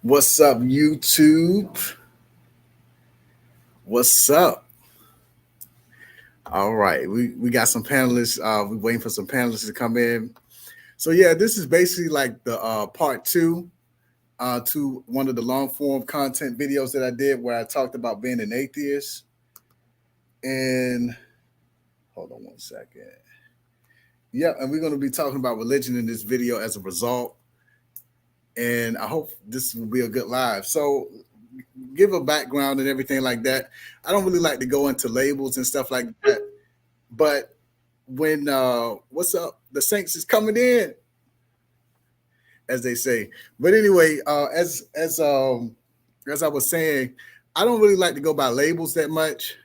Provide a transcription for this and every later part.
What's up, YouTube? What's up? All right, we got some panelists. We're waiting for some panelists to come in. So yeah, this is basically like the part two to one of the long form content videos that I did where I talked about being an atheist. And hold on one second. Yeah, and we're going to be talking about religion in this video as a result. And I hope this will be a good live. So give a background and everything like that. I don't really like to go into labels and stuff like that. But when what's up? The Saints is coming in, as they say. But anyway, as I was saying, I don't really like to go by labels that much.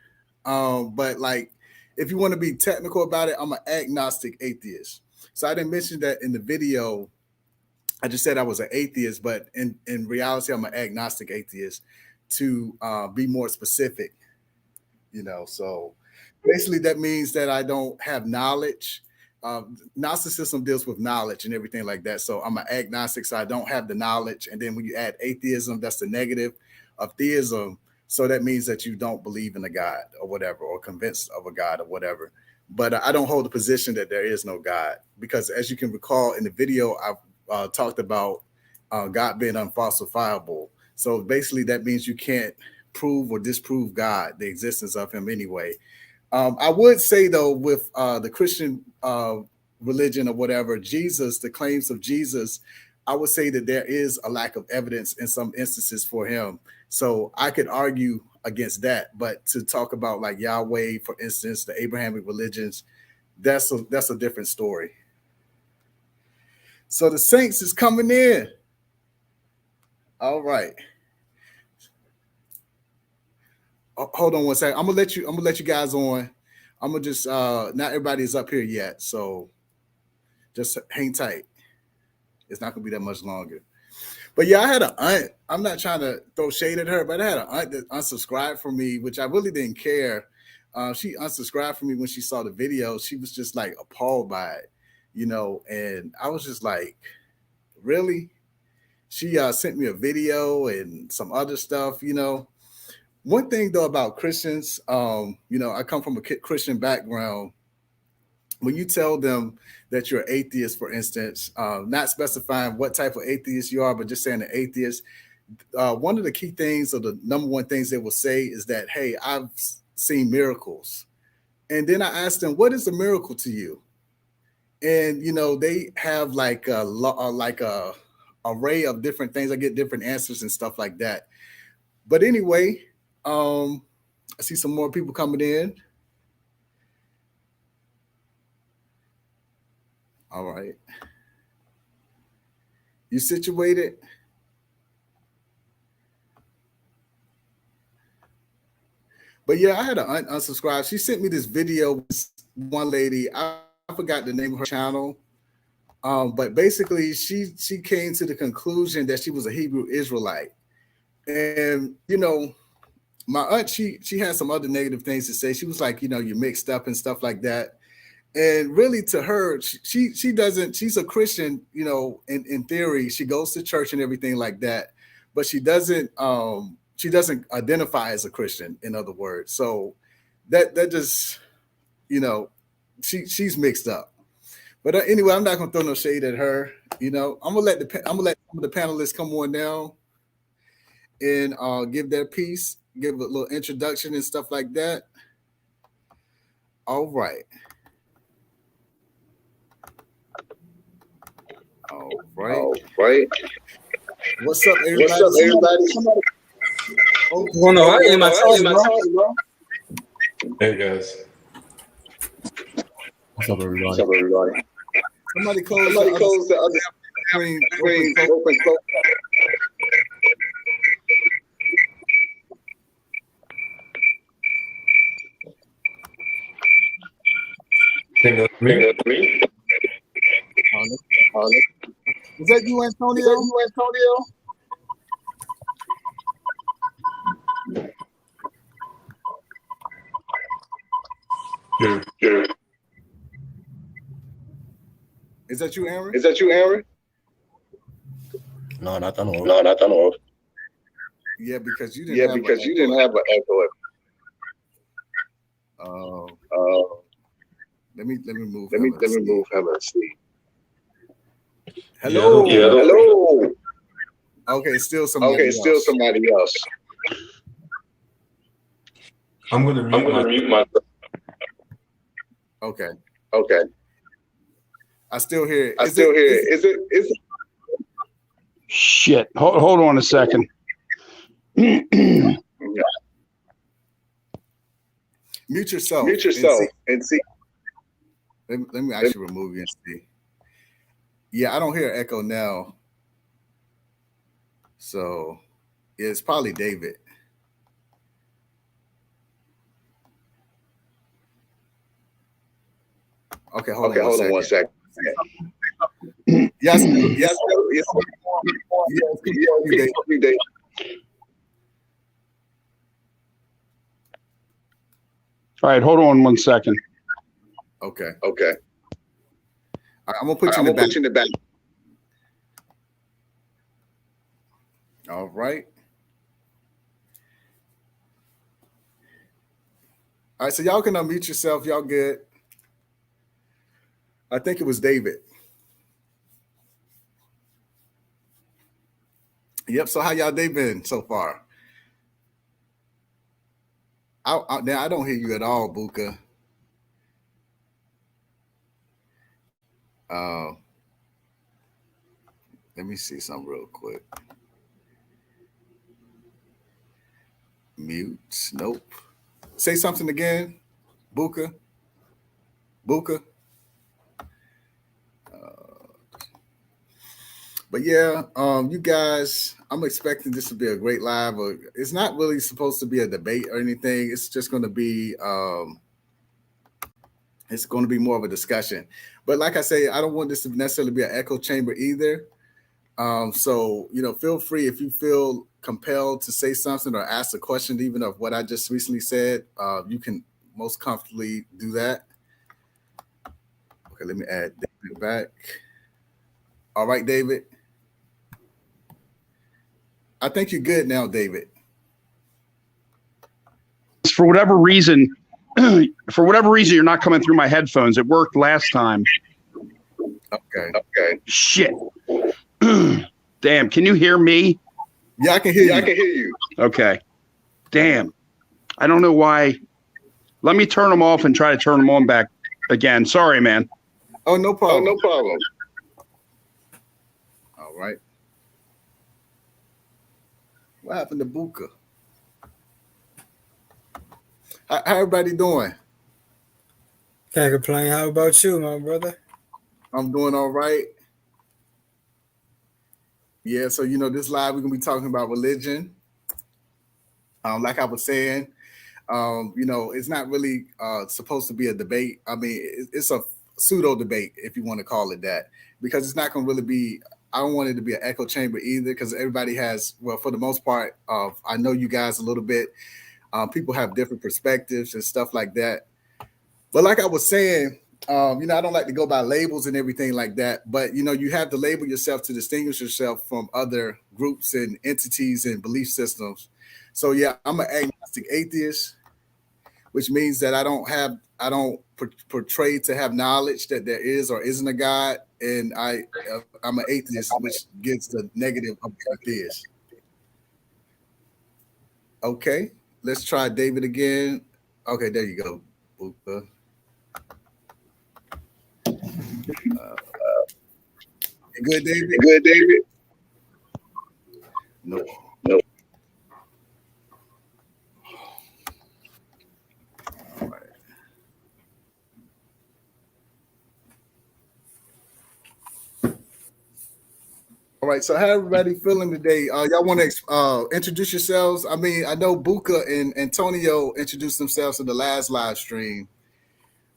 But like, if you want to be technical about it, I'm an agnostic atheist. So I didn't mention that in the video. I just said I was an atheist, but in reality, I'm an agnostic atheist to be more specific, So basically that means that I don't have knowledge. Gnosticism deals with knowledge and everything like that. So I'm an agnostic, so I don't have the knowledge. And then when you add atheism, that's the negative of theism. So that means that you don't believe in a God or whatever, or convinced of a God or whatever. But I don't hold the position that there is no God, because as you can recall in the video, I've talked about God being unfalsifiable. So basically that means you can't prove or disprove God, the existence of him anyway. I would say though, with the Christian religion or whatever, Jesus, the claims of Jesus, I would say that there is a lack of evidence in some instances for him. So I could argue against that, but to talk about like Yahweh, for instance, the Abrahamic religions, that's a different story. So the Saints is coming in. All right. Hold on one second. I'm gonna let you guys on. I'm gonna just not everybody's up here yet, so just hang tight. It's not gonna be that much longer. But yeah, I had an aunt. I'm not trying to throw shade at her, but I had an aunt that unsubscribed from me, which I really didn't care. She unsubscribed from me when she saw the video. She was just like appalled by it, and I was just like, really? She sent me a video and some other stuff, One thing though about Christians, I come from a Christian background. When you tell them that you're an atheist, for instance, not specifying what type of atheist you are, but just saying an atheist, one of the key things or the number one things they will say is that, hey, I've seen miracles. And then I asked them, what is a miracle to you? And, they have like a array of different things. I get different answers and stuff like that. But anyway, I see some more people coming in. All right. You situated? But yeah, I had an unsubscribe. She sent me this video with one lady. I forgot the name of her channel. But basically she came to the conclusion that she was a Hebrew Israelite. And, my aunt, she had some other negative things to say. She was like, you're mixed up and stuff like that. And really to her, she doesn't, she's a Christian, in theory, she goes to church and everything like that, but she doesn't identify as a Christian, in other words. So that just, she's mixed up. But anyway, I'm not gonna throw no shade at her. I'm gonna let some of the panelists come on now and give their piece, give a little introduction and stuff like that. All right. All right. What's up, everybody? Hey guys. What's up, everybody? Somebody close the other screen. Open, close. Can you hear me? Is that you, Antonio? Yeah. Is that you, Aaron? No, not that one. Yeah, because you didn't have an echo. Let me move him. Let me move him and see. Hello. Yeah, Hello. Okay, still somebody else. I'm gonna mute myself. Okay. Okay. I still hear. Is it? Shit. Hold on a second. Mute yourself. And see. Let me actually remove you and see. Yeah, I don't hear echo now. So it's probably David. Okay, hold on one second. Yes. All right, hold on one second. Okay. Okay. All right, I'm gonna put you in the back. All right. All right, so y'all can unmute yourself. Y'all good? I think it was David. Yep. So how y'all day been so far? I don't hear you at all, Buka. Let me see something real quick. Mute. Nope. Say something again, Buka. But yeah, you guys, I'm expecting this to be a great live. It's not really supposed to be a debate or anything. It's just going to be, it's going to be more of a discussion. But like I say, I don't want this to necessarily be an echo chamber either. So, feel free if you feel compelled to say something or ask a question, even of what I just recently said, you can most comfortably do that. Okay, let me add David back. All right, David. I think you're good now, David. For whatever reason, you're not coming through my headphones. It worked last time. Okay. Shit. Damn. Can you hear me? Yeah, I can hear you. Okay. Damn. I don't know why. Let me turn them off and try to turn them on back again. Sorry, man. Oh, no problem. All right. What happened to Buka? How everybody doing? Can't complain. How about you, my brother? I'm doing all right. Yeah, so this live we're gonna be talking about religion. Like I was saying, it's not really supposed to be a debate. I mean, it's a pseudo debate, if you want to call it that, because it's not gonna really be. I don't want it to be an echo chamber either, because everybody has, well, for the most part, I know you guys a little bit. People have different perspectives and stuff like that. But like I was saying, I don't like to go by labels and everything like that. But, you have to label yourself to distinguish yourself from other groups and entities and belief systems. So, yeah, I'm an agnostic atheist, which means that I don't portray to have knowledge that there is or isn't a God. And I'm an atheist, which gives the negative of atheist. Okay, let's try David again. Okay, there you go. You good, David? No. All right. All right, so how everybody feeling today? Y'all want to introduce yourselves? I mean, I know Buka and Antonio introduced themselves in the last live stream.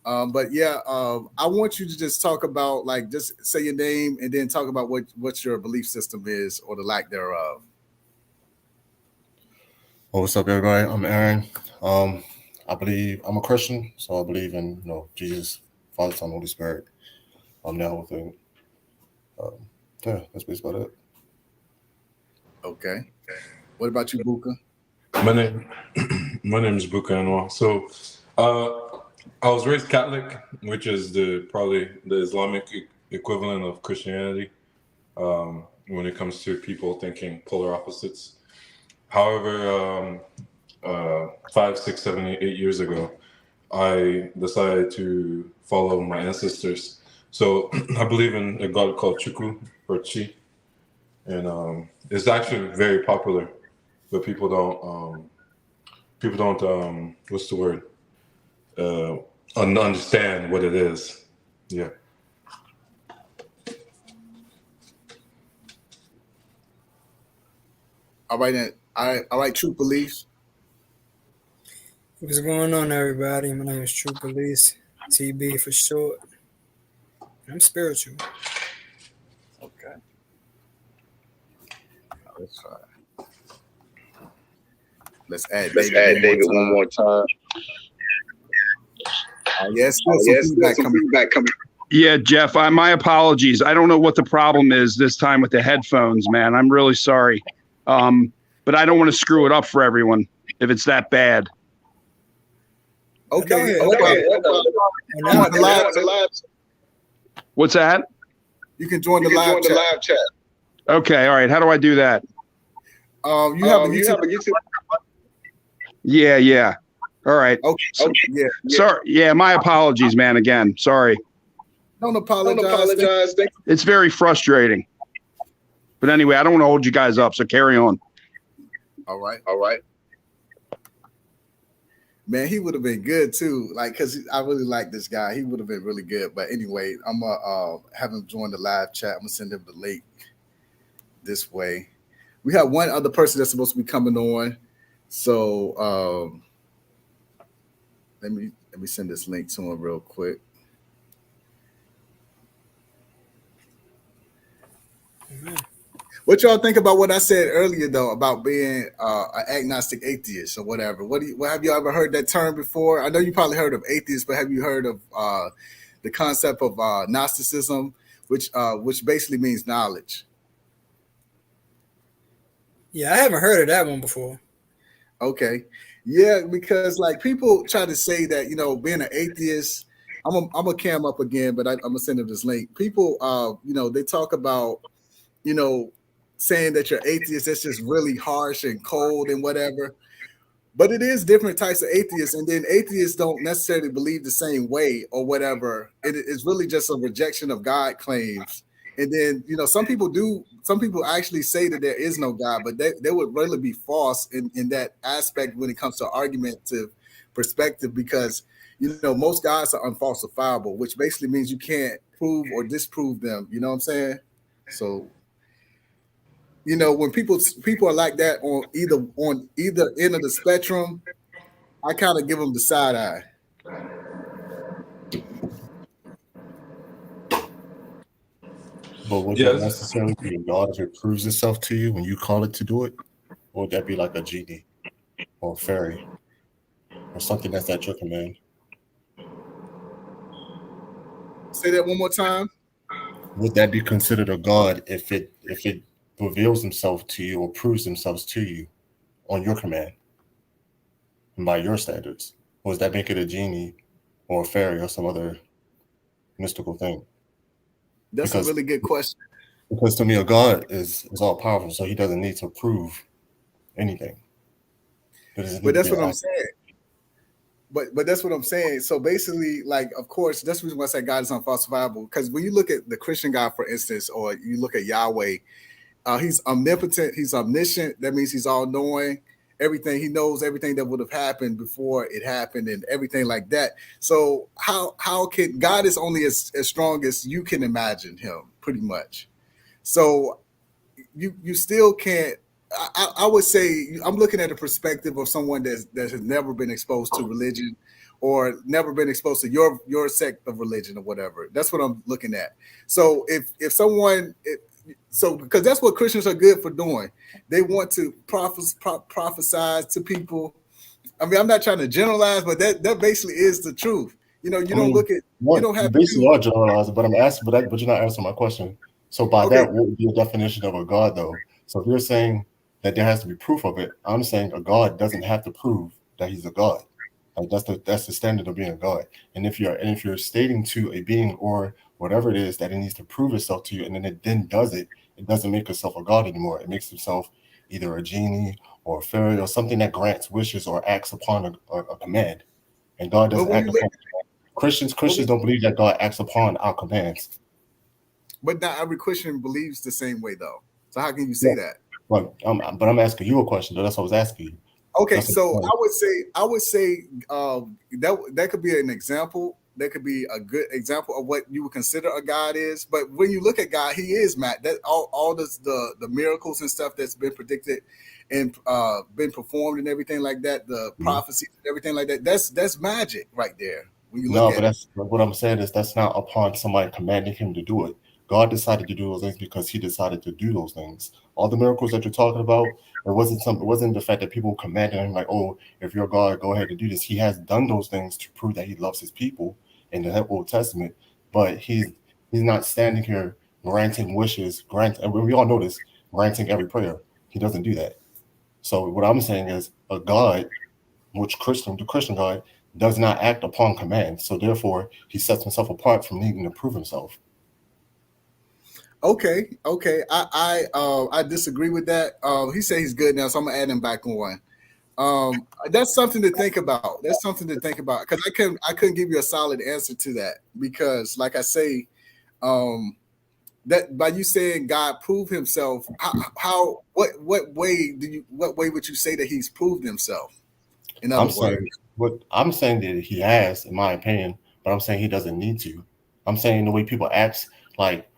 But yeah, I want you to just talk about, just say your name and then talk about what your belief system is or the lack thereof. Well, what's up, everybody? I'm Aaron. I believe I'm a Christian, so I believe in Jesus, Father, Son, Holy Spirit. I'm now with it. Yeah, that's basically about it. Okay. What about you, Buka? My name is Buka Anwar. So, I was raised Catholic, which is probably the Islamic equivalent of Christianity when it comes to people thinking polar opposites. However, 5, 6, 7, 8 years ago, I decided to follow my ancestors. So I believe in a god called Chukwu or Chi, and it's actually very popular, but people don't what's the word? Understand what it is. Yeah. All right, then. All right, True Beliefs. What's going on, everybody? My name is True Police, TB for short. I'm spiritual. Okay. Let's try. Let's add David one more time. Yes, feedback coming. Yeah, Jeff, my apologies. I don't know what the problem is this time with the headphones, man. I'm really sorry. But I don't want to screw it up for everyone if it's that bad. Okay. What's that? You can join the live chat. Okay, all right. How do I do that? You have a YouTube. Yeah. All right. Okay. Yeah. Sorry. Yeah, my apologies, man. Again, sorry. Don't apologize. It's very frustrating. But anyway, I don't want to hold you guys up, so carry on. All right. Man, he would have been good too. Like, cause I really like this guy. He would have been really good. But anyway, I'm gonna have him join the live chat. I'm gonna send him the link this way. We have one other person that's supposed to be coming on. So let me send this link to him real quick. Amen. What y'all think about what I said earlier, though, about being an agnostic atheist or whatever? What have you ever heard that term before? I know you probably heard of atheist, but have you heard of the concept of Gnosticism, which basically means knowledge? Yeah, I haven't heard of that one before. Okay. Yeah, because like people try to say that, being an atheist, I'm gonna cam up again, but I'm gonna send them this link. People, they talk about, saying that you're atheist, that's just really harsh and cold and whatever. But it is different types of atheists, and then atheists don't necessarily believe the same way or whatever. It's really just a rejection of God claims. And then, some people actually say that there is no God, but they would really be false in that aspect when it comes to argumentative perspective, because, most gods are unfalsifiable, which basically means you can't prove or disprove them. You know what I'm saying? So, when people are like that on either end of the spectrum, I kind of give them the side eye. But would that necessarily be God if it proves itself to you when you call it to do it? Or would that be like a genie or a fairy or something that's at your command? Say that one more time. Would that be considered a God if it reveals himself to you or proves himself to you on your command and by your standards? Or does that make it a genie or a fairy or some other mystical thing? That's a really good question. Because to me, a God is all powerful, so he doesn't need to prove anything. But that's what I'm saying. But that's what I'm saying. So basically, like, of course, that's the reason why I say God is unfalsifiable. Because when you look at the Christian God, for instance, or you look at Yahweh, he's omnipotent, he's omniscient. That means he's all-knowing. Everything, he knows everything that would have happened before it happened and everything like that. So how can God is only as strong as you can imagine him, pretty much. So you still can't. I would say I'm looking at the perspective of someone that has never been exposed to religion or never been exposed to your sect of religion or whatever. That's what I'm looking at. So if someone because that's what Christians are good for doing. They want to prophesize to people. I mean, I'm not trying to generalize, but that basically is the truth. You don't have basically are generalizing, but I'm asking, but you're not answering my question. So by that, what would be a definition of a God, though? So if you're saying that there has to be proof of it. I'm saying a God doesn't have to prove that he's a God. Like that's the standard of being a God. And if you're stating to a being or whatever it is that it needs to prove itself to you, and then it then does it, it doesn't make itself a God anymore. It makes itself either a genie or a fairy or something that grants wishes or acts upon a command. And God doesn't act upon Christians don't believe that God acts upon our commands. But not every Christian believes the same way, though. So how can you say that? But I'm asking you a question. That's what I was asking you. Okay, so I would say that could be an example. That could be a good example of what you would consider a God is. But when you look at God, he is, Matt. That all the miracles and stuff that's been predicted and been performed and everything like that, the prophecies and everything like that, that's magic right there. When you look at that's what I'm saying is that's not upon somebody commanding him to do it. God decided to do those things because he decided to do those things. All the miracles that you're talking about, it wasn't the fact that people commanded him like, oh, if you're God, go ahead and do this. He has done those things to prove that he loves his people in the Old Testament, but he's not standing here granting wishes, and we all know this, granting every prayer. He doesn't do that. So what I'm saying is a God, the Christian God, does not act upon command. So therefore, he sets himself apart from needing to prove himself. Okay. I disagree with that. He said he's good now, so I'm gonna add him back on. That's something to think about. Because I couldn't give you a solid answer to that because, like I say, that by you saying God proved himself, what way would you say that he's proved himself? In other words, I'm saying that he has, in my opinion, but I'm saying he doesn't need to. I'm saying the way people act, like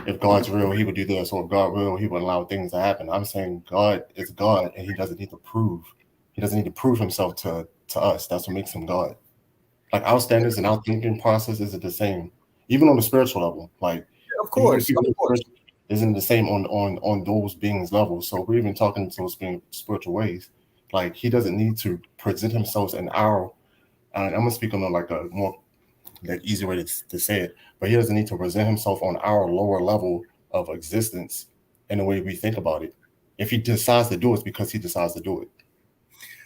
if God's real, he would do this, or if God real, he would allow things to happen. I'm saying God is God, and he doesn't need to prove. He doesn't need to prove himself to us. That's what makes him God. Like our standards and our thinking process isn't the same, even on the spiritual level. Like, of course, isn't the same on those beings levels. So we're even talking to those spiritual ways. Like he doesn't need to present himself in our. And I'm gonna speak on like a more like easy way to say it, but he doesn't need to present himself on our lower level of existence in the way we think about it. If he decides to do it, it's because he decides to do it.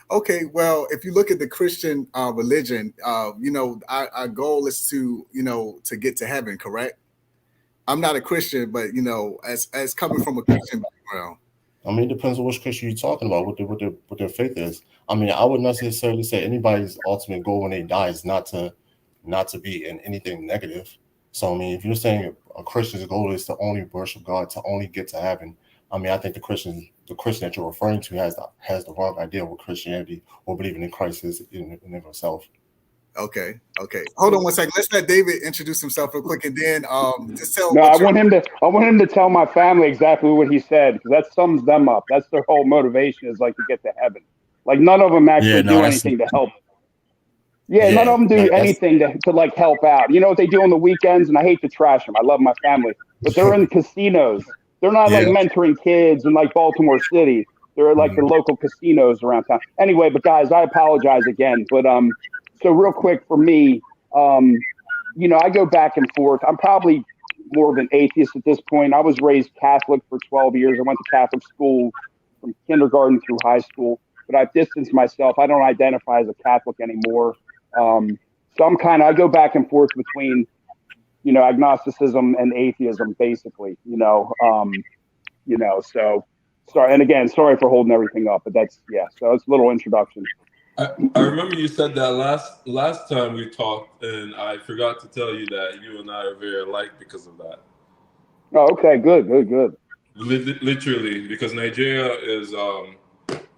Okay, well, if you look at the Christian religion, our goal is to get to heaven, correct? I'm not a Christian, but as coming from a Christian background. I mean, it depends on which Christian you're talking about, what their faith is. I mean, I would not necessarily say anybody's ultimate goal when they die is not to be in anything negative. So I mean, if you're saying a Christian's goal is to only worship God, to only get to heaven, I mean, I think the Christian that you're referring to has the wrong idea of what Christianity or believing in Christ is in and of itself. Okay. Hold on one second. Let's let David introduce himself real quick, and then just tell. No, I want him to tell my family exactly what he said because that sums them up. That's their whole motivation is like to get to heaven. Like none of them actually do anything to help. None of them do anything to like help out. You know what they do on the weekends, and I hate to trash them. I love my family, but they're in casinos. They're not like mentoring kids in like Baltimore City. They're like the local casinos around town. Anyway, but guys, I apologize again. But so real quick for me, I go back and forth. I'm probably more of an atheist at this point. I was raised Catholic for 12 years. I went to Catholic school from kindergarten through high school, but I've distanced myself. I don't identify as a Catholic anymore. So I go back and forth between, agnosticism and atheism, basically, so sorry. And again, sorry for holding everything up, but so it's a little introduction. I remember you said that last time we talked, and I forgot to tell you that you and I are very alike because of that. Oh, okay, good. Literally, because Nigeria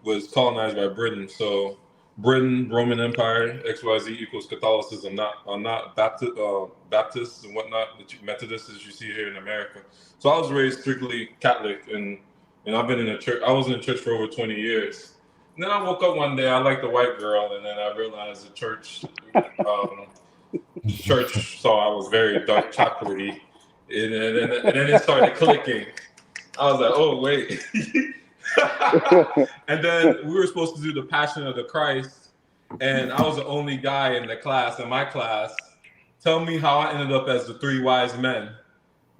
was colonized by Britain, so Britain, Roman Empire, XYZ equals Catholicism, not Baptists and whatnot, Methodists as you see here in America. So I was raised strictly Catholic, and I've been in a church. I was in church for over 20 years. And then I woke up one day, I liked a white girl, and then I realized the church saw I was very dark chocolatey, and then it started clicking. I was like, oh wait. And then we were supposed to do the Passion of the Christ, and I was the only guy in my class. Tell me how I ended up as the three wise men.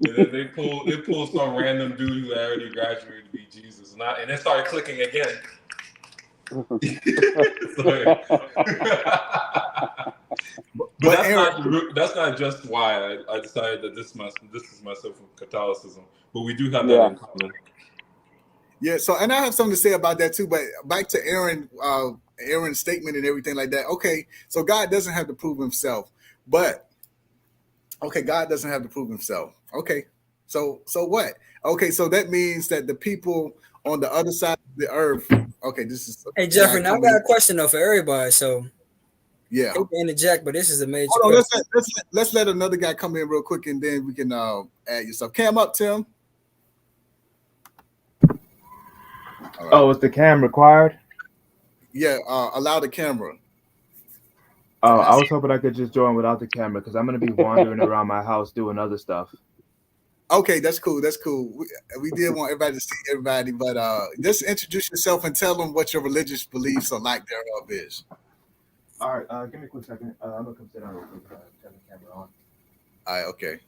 And then they pull some random dude who already graduated to be Jesus, and it started clicking again. But that's not just why I decided that this is myself from Catholicism. But we do have that in common. Yeah. So, and I have something to say about that too. But back to Aaron's statement and everything like that. Okay, so God doesn't have to prove himself, but God doesn't have to prove himself. Okay, so what? Okay, so that means that the people on the other side of the earth. Okay, this is. Hey Jaffre, now I got a question though for everybody. So yeah, I hate to interject, but this is a major. Hold on, let's let another guy come in real quick, and then we can add yourself. Cam up, Tim. Right. Oh, is the cam required? Yeah, allow the camera. Oh, I was hoping I could just join without the camera because I'm going to be wandering around my house doing other stuff. Okay, that's cool. That's cool. We did want everybody to see everybody, but just introduce yourself and tell them what your religious beliefs or lack thereof is. All right, give me a quick second. I'm going to come sit down real quick. Turn the camera on. All right, okay.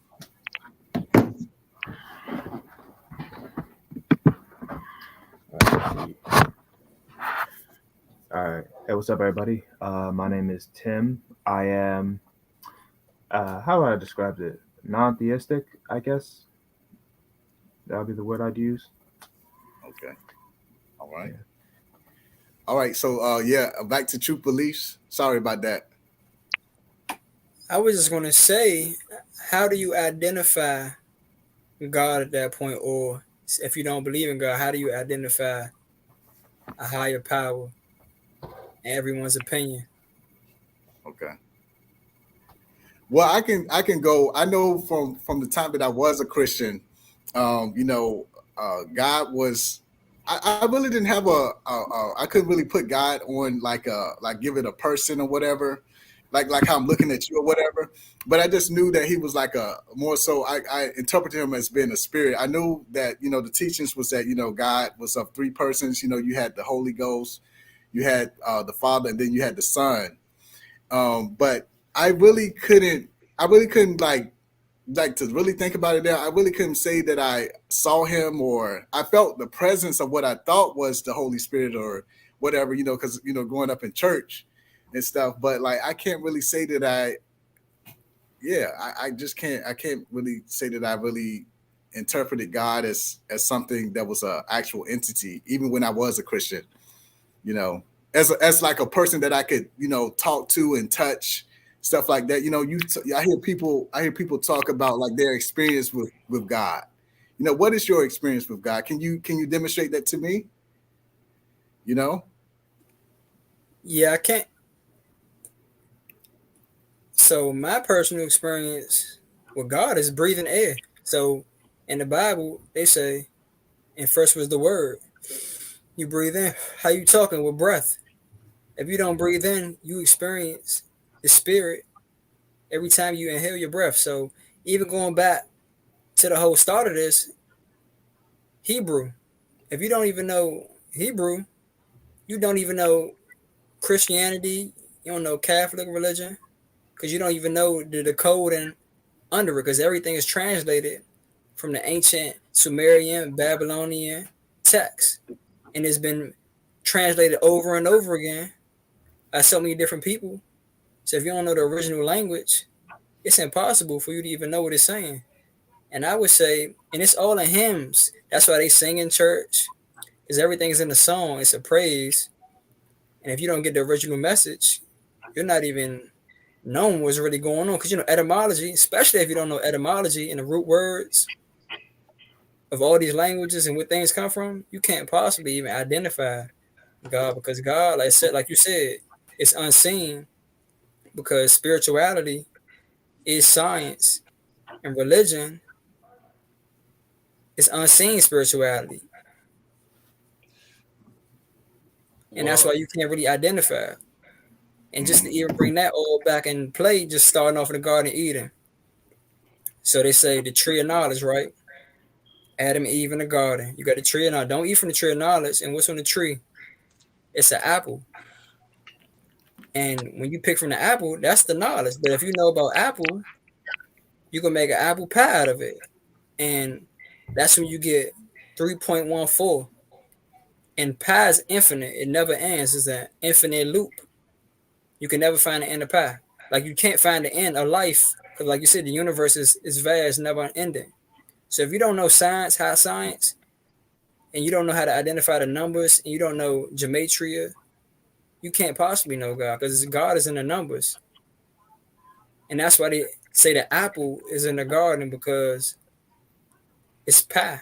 All right. Hey, what's up, everybody? My name is Tim. I am, how would I describe it? Non-theistic, I guess. That would be the word I'd use. Okay. All right. Yeah. All right. So, back to truth beliefs. Sorry about that. I was just going to say, how do you identify God at that point? Or if you don't believe in God, how do you identify a higher power in everyone's opinion? Okay. Well, I can go. I know from the time that I was a Christian, God was. I really didn't have I couldn't really put God on like give it a person or whatever, like how I'm looking at you or whatever. But I just knew that he was like a more so. I interpreted him as being a spirit. I knew that the teachings was that God was of three persons. You had the Holy Ghost, you had the Father, and then you had the Son. But I really couldn't like to really think about it there. I really couldn't say that I saw him or I felt the presence of what I thought was the Holy Spirit or whatever, because, growing up in church and stuff. But like, I can't really say that I can't really say that I really interpreted God as something that was an actual entity, even when I was a Christian, as like a person that I could, talk to and touch, stuff like that. I hear people talk about like their experience with God. What is your experience with God? Can you demonstrate that to me? Yeah, I can't. So my personal experience with God is breathing air. So in the Bible, they say, and first was the word. You breathe in. How you talking with breath? If you don't breathe in, you experience the spirit every time you inhale your breath. So even going back to the whole start of this, Hebrew. If you don't even know Hebrew, you don't even know Christianity, you don't know Catholic religion, because you don't even know the code and under it, because everything is translated from the ancient Sumerian, Babylonian text. And it's been translated over and over again by so many different people. So if you don't know the original language, it's impossible for you to even know what it's saying. And I would say, and it's all in hymns. That's why they sing in church, because everything is in the song. It's a praise. And if you don't get the original message, you're not even knowing what's really going on. Because, etymology, especially if you don't know etymology and the root words of all these languages and where things come from, you can't possibly even identify God, because God, like you said, it's unseen, because spirituality is science and religion is unseen spirituality. And that's why you can't really identify. And just to even bring that all back in play, just starting off in the Garden of Eden. So they say the tree of knowledge, right? Adam and Eve in the garden. You got the tree of knowledge. Don't eat from the tree of knowledge. And what's on the tree? It's an apple. And when you pick from the apple, that's the knowledge. But if you know about apple, you can make an apple pie out of it. And that's when you get 3.14. And pi is infinite. It never ends. It's an infinite loop. You can never find the end of pi. Like you can't find the end of life. Because like you said, the universe is vast, never ending. So if you don't know science, high science, and you don't know how to identify the numbers, and you don't know gematria, you can't possibly know God, because God is in the numbers. And that's why they say the apple is in the garden, because it's pi.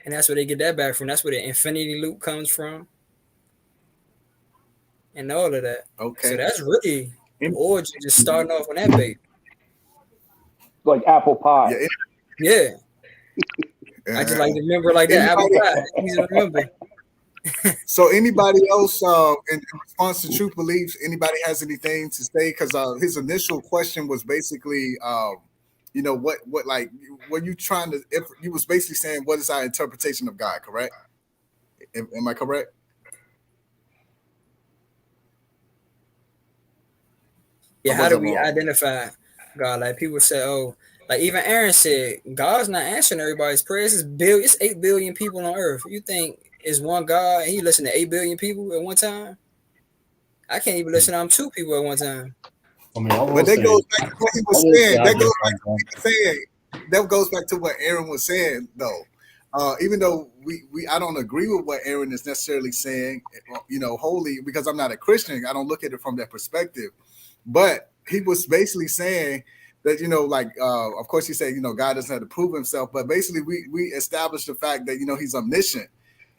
And that's where they get that back from. That's where the infinity loop comes from. And all of that. Okay. So that's really the origin, just starting off on that baby. Like apple pie. Yeah. I just like to remember like that apple pie. It's easy to remember. So anybody else in response to Truth Beliefs, anybody has anything to say? Because his initial question was basically, you know, what like were you trying to? If you was basically saying, what is our interpretation of God? Correct? Am I correct? Yeah. How do we identify God? Like people say, oh, like even Aaron said, God's not answering everybody's prayers. It's 8 billion people on earth. You think is one God and he listen to 8 billion people at one time? I can't even listen to 2 people at one time. I mean, but that goes back to what he was saying. That goes back to what he was saying. That goes back to what Aaron was saying, though. Even though I don't agree with what Aaron is necessarily saying, you know, wholly, because I'm not a Christian. I don't look at it from that perspective. But he was basically saying that, you know, like, of course, he said, you know, God doesn't have to prove himself, but basically we established the fact that, you know, he's omniscient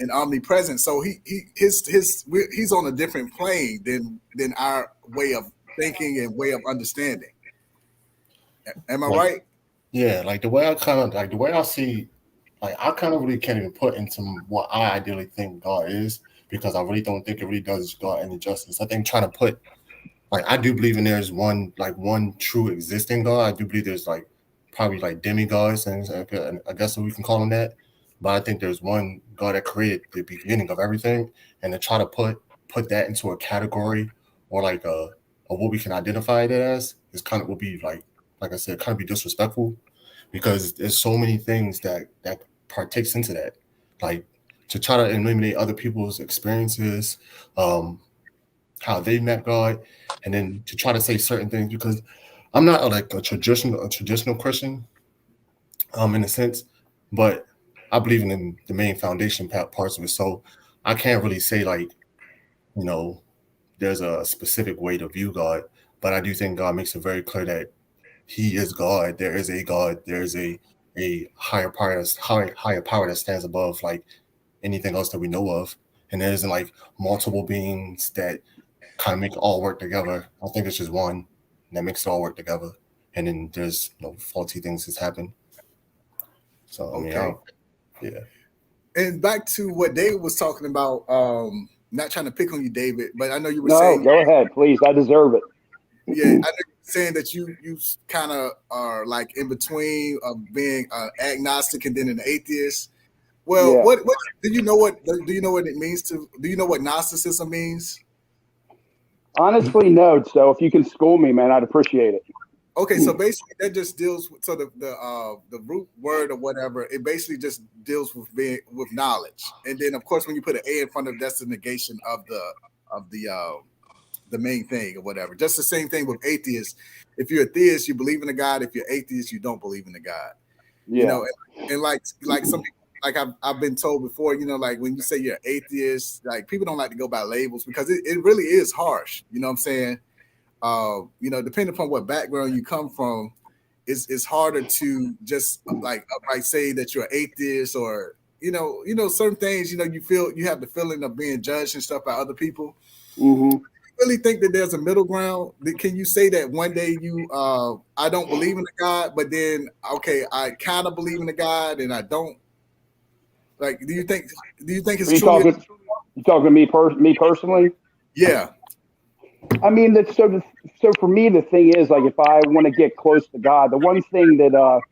and omnipresent. So he's on a different plane than our way of thinking and way of understanding. Am I right? Yeah, like the way I see, like I kind of really can't even put into what I ideally think God is, because I really don't think it really does God any justice. I think trying to put, like, I do believe in there's one true existing God. I do believe there's like probably like demigods, and I guess we can call them that. But I think there's one God that created the beginning of everything, and to try to put that into a category or like a what we can identify it as is kind of will be like I said, kind of be disrespectful, because there's so many things that partakes into that. Like to try to eliminate other people's experiences, how they met God, and then to try to say certain things, because I'm not a traditional Christian, in a sense, but I believe in the main foundation parts of it. So I can't really say like, you know, there's a specific way to view God, but I do think God makes it very clear that He is God. There is a God. There is a higher power that stands above like anything else that we know of, and there isn't like multiple beings that kind of make it all work together. I think it's just one that makes it all work together, and then there's faulty things that's happened. So I mean, yeah. And back to what David was talking about, not trying to pick on you, David, but I know you were saying. No, go ahead, please. I deserve it. Yeah, I know you're saying that you kind of are like in between of being an agnostic and then an atheist. Well, Yeah. what do you know what it means to? Do you know what Gnosticism means? Honestly, no. So if you can school me, man, I'd appreciate it. Okay, so basically that just deals with the root word or whatever. It basically just deals with with knowledge, and then of course when you put an A in front of it, that's the negation of the main thing or whatever. Just the same thing with atheists. If you're a theist, you believe in a God. If you're atheist, you don't believe in a God. Yeah. You know, and like some people, like I've been told before, you know, like when you say you're atheist, like people don't like to go by labels because it really is harsh. You know what I'm saying? You know, depending upon what background you come from, it's harder to just like say that you're atheist, or you know certain things. You know, you have the feeling of being judged and stuff by other people. Mm-hmm. Really think that there's a middle ground? Can you say that one day I don't believe in a God, but then I kind of believe in a God and I don't? Like, do you think it's truly? You talking to me personally? Yeah. I mean, so for me, the thing is, like, if I want to get close to God, the one thing that,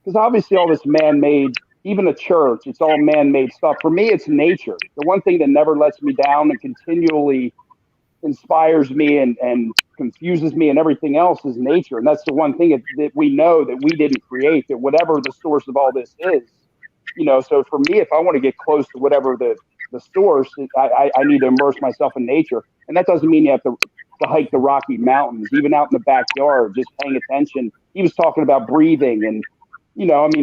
because obviously all this man-made, even the church, it's all man-made stuff. For me, it's nature. The one thing that never lets me down and continually inspires me and confuses me and everything else is nature. And that's the one thing that we know that we didn't create, that whatever the source of all this is, so for me, if I want to get close to whatever the source, I need to immerse myself in nature. And that doesn't mean you have to hike the Rocky Mountains, even out in the backyard, just paying attention. He was talking about breathing and,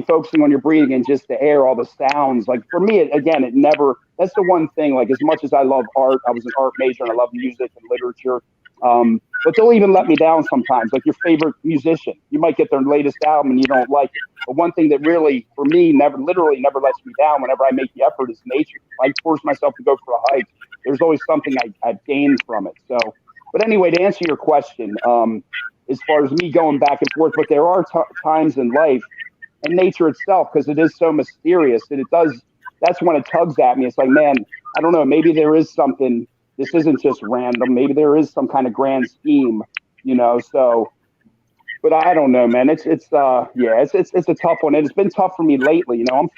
focusing on your breathing and just the air, all the sounds. Like for me, it never, that's the one thing, like as much as I love art, I was an art major and I love music and literature. But they'll even let me down sometimes, like your favorite musician. You might get their latest album and you don't like it. But one thing that really, for me, literally never lets me down whenever I make the effort is nature. If I force myself to go for a hike, there's always something I've gained from it. So, but anyway, to answer your question, as far as me going back and forth, but there are times in life and nature itself, because it is so mysterious that that's when it tugs at me. It's like, man, I don't know, maybe there is something. This isn't just random. Maybe there is some kind of grand scheme, so, but I don't know, man. It's a tough one. And it's been tough for me lately. I'm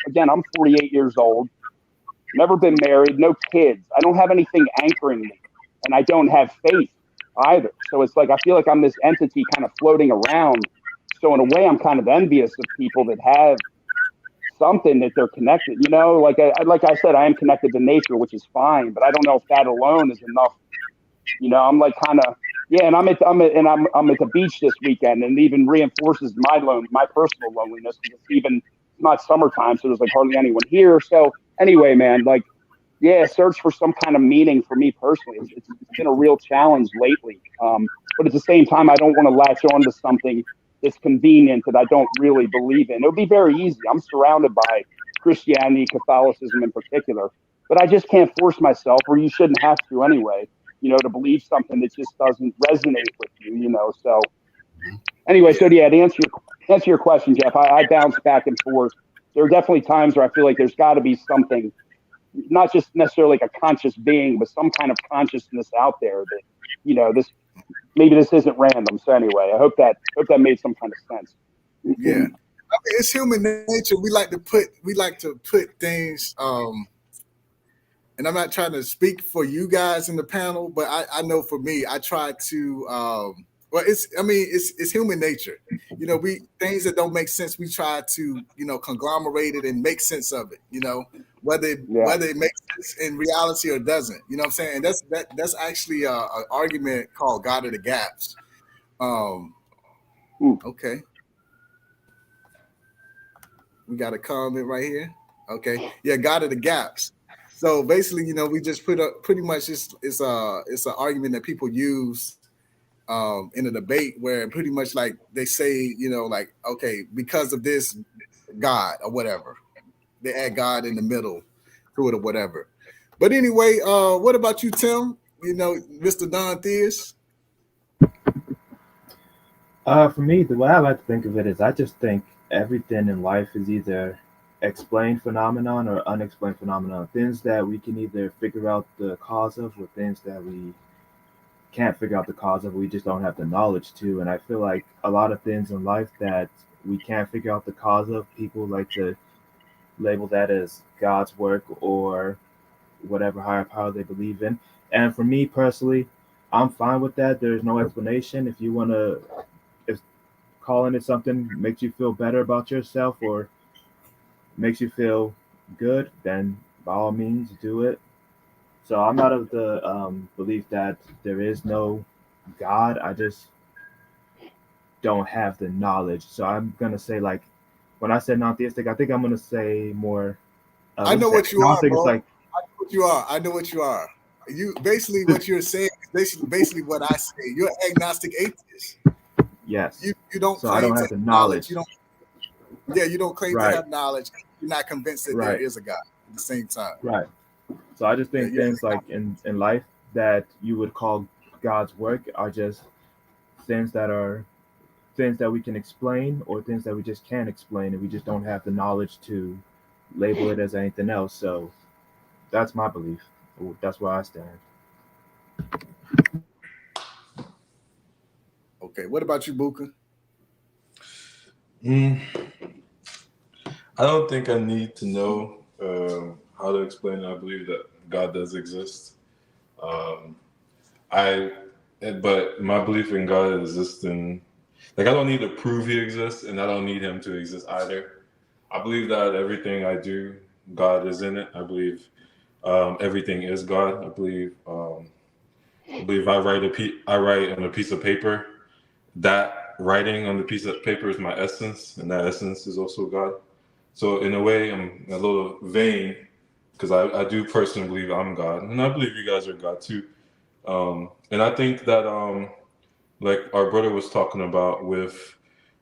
48 years old, never been married, no kids. I don't have anything anchoring me, and I don't have faith either. So it's like, I feel like I'm this entity kind of floating around. So in a way, I'm kind of envious of people that have something that they're connected, like I said, I am connected to nature, which is fine, but I don't know if that alone is enough. I'm like kind of, and I'm at the beach this weekend, and it even reinforces my personal loneliness, because it's not summertime, so there's like hardly anyone here. So anyway, man, like, search for some kind of meaning for me personally. It's been a real challenge lately. But at the same time, I don't want to latch on to something that's convenient that I don't really believe in. It would be very easy. I'm surrounded by Christianity, Catholicism in particular, but I just can't force myself, or you shouldn't have to anyway, to believe something that just doesn't resonate with you, So anyway, to answer your question, Jeff, I bounce back and forth. There are definitely times where I feel like there's got to be something, not just necessarily like a conscious being, but some kind of consciousness out there that, maybe this isn't random. So anyway, I hope that made some kind of sense. Yeah, I mean, it's human nature. We like to put things. And I'm not trying to speak for you guys in the panel, but I know for me, I try to. It's human nature. We things that don't make sense, we try to conglomerate it and make sense of it. Whether it makes sense in reality or doesn't. You know what I'm saying? And that's actually an argument called God of the gaps. Okay. We got a comment right here. Okay. Yeah, God of the gaps. So basically, we just put up pretty much it's an argument that people use in a debate where pretty much like they say, like, okay, because of this God or whatever. They add God in the middle to it or whatever. But anyway, what about you, Tim? Mr. Non-Theist? For me, the way I like to think of it is I just think everything in life is either explained phenomenon or unexplained phenomenon. Things that we can either figure out the cause of, or things that we can't figure out the cause of, we just don't have the knowledge to. And I feel like a lot of things in life that we can't figure out the cause of, people like to label that as God's work or whatever higher power they believe in. And for me personally, I'm fine with that. There's no explanation. If you want to, if calling it something makes you feel better about yourself or makes you feel good, then by all means do it. So I'm not of the belief that there is no God. I just don't have the knowledge. So I'm going to say, like, when I said non-theistic, I think I'm going to say more. I know what you are, bro. Like, I know what you are. You basically what you're saying is basically what I say. You're an agnostic atheist. Yes. You don't. So I don't have the knowledge. You don't. Yeah, you don't claim to have knowledge. You're not convinced that there is a God at the same time. Right. So I just think things like in life that you would call God's work are just things that we can explain or things that we just can't explain, and we just don't have the knowledge to label it as anything else. So that's my belief. That's where I stand. Okay. What about you, Buka? I don't think I need to know how to explain it. I believe that God does exist. I but my belief in God exists in, like, I don't need to prove he exists, and I don't need him to exist either. I believe that everything I do, God is in it. I believe everything is God. I believe I write on a piece of paper. That writing on the piece of paper is my essence, and that essence is also God. So in a way, I'm a little vain because I do personally believe I'm God, and I believe you guys are God too. And I think that like our brother was talking about with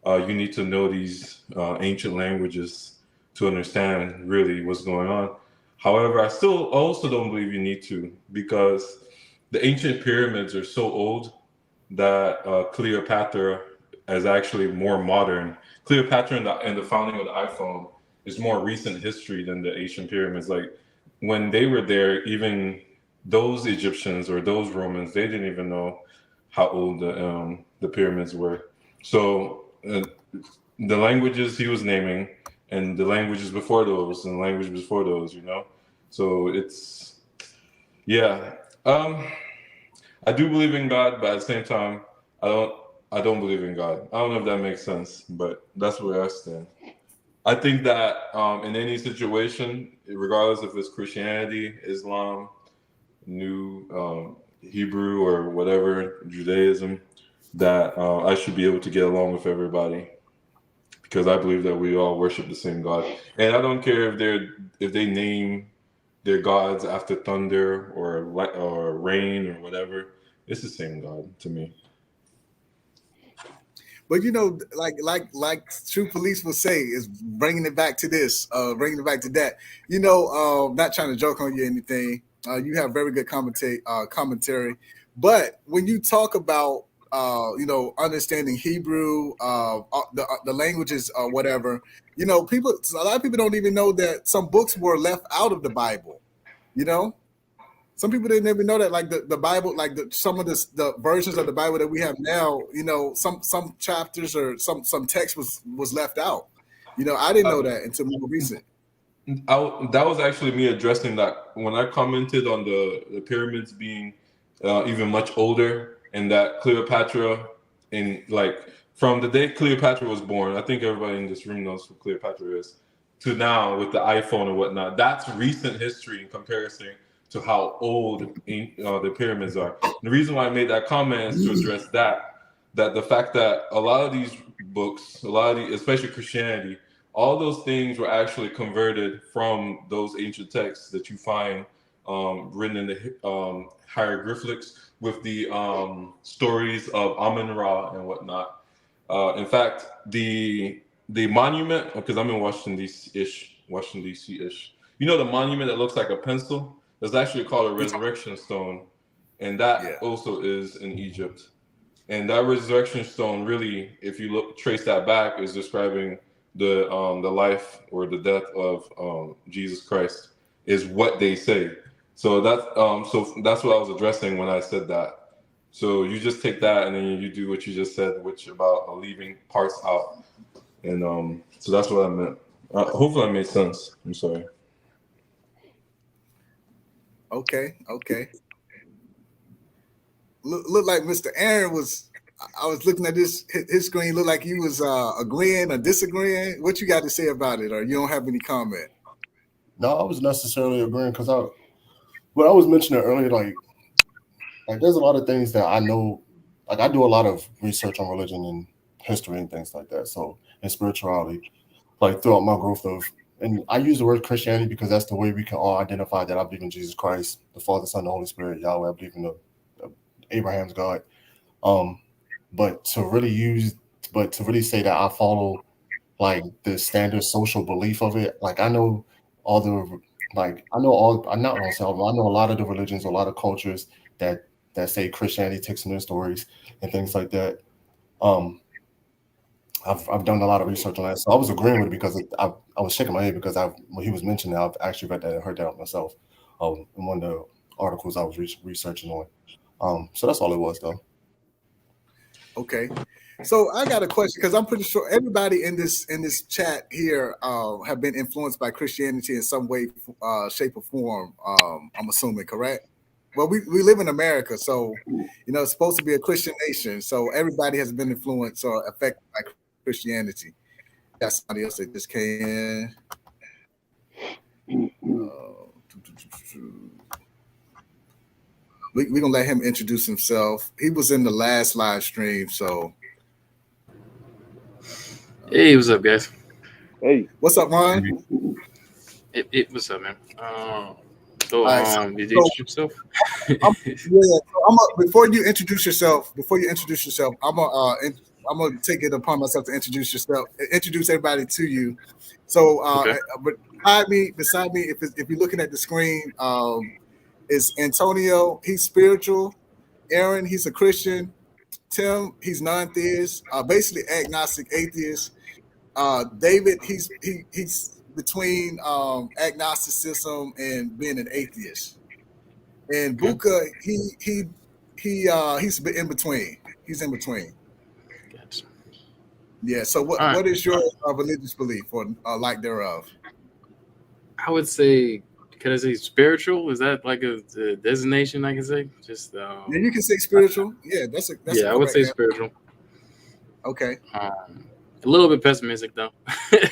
you need to know these ancient languages to understand really what's going on. However, I still also don't believe you need to, because the ancient pyramids are so old that Cleopatra is actually more modern. Cleopatra and the founding of the iPhone is more recent history than the ancient pyramids. Like when they were there, even those Egyptians or those Romans, they didn't even know how old the pyramids were. So the languages he was naming, and the languages before those, and the language before those, you know. So it's yeah. I do believe in God, but at the same time, I don't believe in God. I don't know if that makes sense, but that's where I stand. I think that in any situation, regardless if it's Christianity, Islam, New Hebrew, or whatever, Judaism, that I should be able to get along with everybody, because I believe that we all worship the same God. And I don't care if they name their gods after thunder or rain or whatever. It's the same God to me. But you know, like true police will say, is bringing it back to this, bringing it back to that. You know, not trying to joke on you or anything. You have very good commentary. But when you talk about you know, understanding Hebrew, the languages or whatever, you know, a lot of people don't even know that some books were left out of the Bible. You know, some people didn't even know that, like the Bible, like some of the versions of the Bible that we have now, you know, some chapters or some text was left out. You know, I didn't know that until more recent. That was actually me addressing that when I commented on the pyramids being even much older, and that Cleopatra, in like from the day Cleopatra was born, I think everybody in this room knows who Cleopatra is, to now with the iPhone and whatnot. That's recent history in comparison to how old the pyramids are. And the reason why I made that comment is to address that the fact that a lot of these books, especially Christianity, all those things were actually converted from those ancient texts that you find written in the hieroglyphics with the stories of Amun-Ra and whatnot. In fact, the monument, because I'm in Washington D.C.-ish. You know the monument that looks like a pencil? That's actually called a resurrection stone, and that also is in Egypt. And that resurrection stone, really, if you trace that back, is describing the life or the death of Jesus Christ, is what they say. So that's what I was addressing when I said that. So you just take that and then you do what you just said, which about leaving parts out, and so that's what I meant. Hopefully, that made sense. I'm sorry. Okay. Look like Mr. Aaron was. I was looking at his screen. Looked like he was agreeing or disagreeing. What you got to say about it, or you don't have any comment? No, I was necessarily agreeing because what I was mentioning earlier, like there's a lot of things that I know. Like I do a lot of research on religion and history and things like that. So and spirituality, like throughout my growth of. And I use the word Christianity because that's the way we can all identify that I believe in Jesus Christ, the Father, Son, the Holy Spirit, Yahweh. I believe in the Abraham's God. But to really say that I follow like the standard social belief of it, like I know all the I know a lot of the religions, a lot of cultures that say Christianity takes from their stories and things like that. I've done a lot of research on that, so I was agreeing with it because I was shaking my head because when he was mentioning it, I've actually read that and heard that myself in one of the articles I was researching on. So that's all it was, though. Okay, so I got a question because I'm pretty sure everybody in this chat here have been influenced by Christianity in some way, shape, or form. I'm assuming, correct? well, we live in America, so it's supposed to be a Christian nation. So everybody has been influenced or affected by Christianity. Got somebody else that just came in. We're gonna let him introduce himself. He was in the last live stream, so Hey, what's up, guys? Hey, what's up, Ron? What's up, man? Did you introduce yourself? Before you introduce yourself, I'm gonna take it upon myself to introduce everybody to you. So, Okay. but beside me, if you're looking at the screen, is Antonio. He's spiritual. Aaron, he's a Christian. Tim, he's non-theist, basically agnostic, atheist. David, he's between agnosticism and being an atheist. And Buka, he's in between. He's in between. Gotcha. Yeah. So what is your religious belief or lack thereof? I would say, can I say spiritual? Is that like a designation I can say? Just Yeah, you can say spiritual. Yeah, that's I would say spiritual. Okay. A little bit pessimistic though.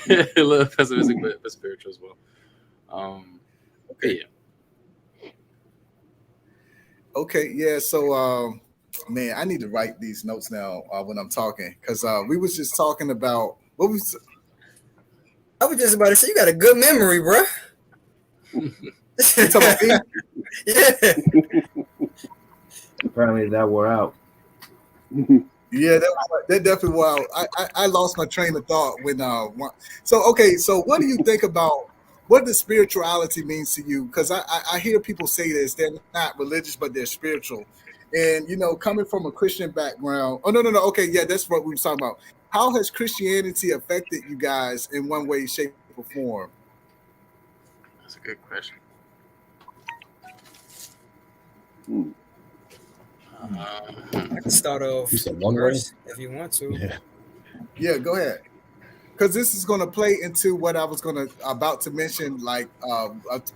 A little pessimistic, but spiritual as well. Okay. Yeah. Okay. Yeah. So, man, I need to write these notes now when I'm talking because we was just talking about what was. I was just about to say you got a good memory, bro. You talking about me? Yeah. Apparently that wore out. Yeah, that definitely. Wow, I lost my train of thought when. So what do you think about what does spirituality means to you? Because I hear people say this, they're not religious but they're spiritual, and coming from a Christian background. Oh no. Okay, yeah, that's what we were talking about. How has Christianity affected you guys in one way, shape, or form? That's a good question. I can start off You said one first if you want to. Yeah, go ahead. Because this is going to play into what I was about to mention, like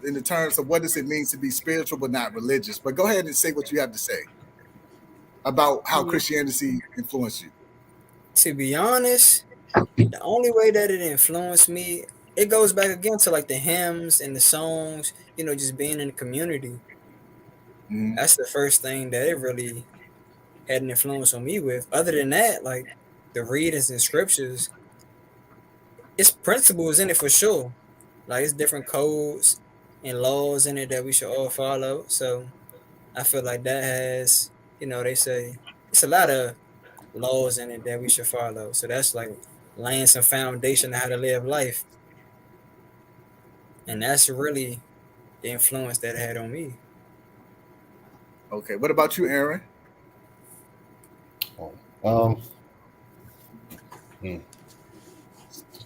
in the terms of what does it mean to be spiritual but not religious. But go ahead and say what you have to say about how Christianity influenced you. To be honest, the only way that it influenced me, it goes back again to like the hymns and the songs, just being in the community. Mm-hmm. That's the first thing that it really had an influence on me with. Other than that, like the readings and scriptures, it's principles in it for sure. Like it's different codes and laws in it that we should all follow. So I feel like that has, they say it's a lot of laws in it that we should follow. So that's like laying some foundation on how to live life. And that's really the influence that it had on me. Okay. What about you, Aaron? A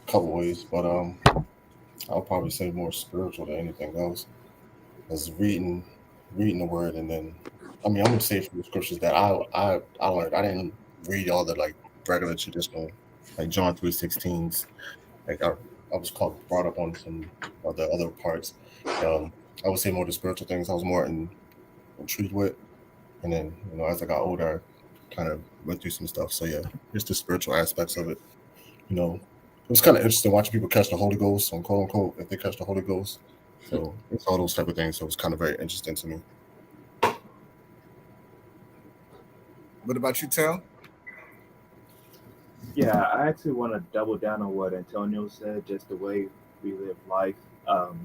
couple ways, but I'll probably say more spiritual than anything else. As reading the word, and then I'm gonna say from the scriptures that I learned. I didn't read all the like regular traditional like John 3:16s. Like I was brought up on some of the other parts. I would say more the spiritual things I was more intrigued with, and then as I got older, I kind of went through some stuff. So yeah, just the spiritual aspects of it. It was kind of interesting watching people catch the Holy Ghost, quote unquote, if they catch the Holy Ghost. So it's all those type of things. So it's kind of very interesting to me. What about you, Tim? Yeah, I actually want to double down on what Antonio said, just the way we live life,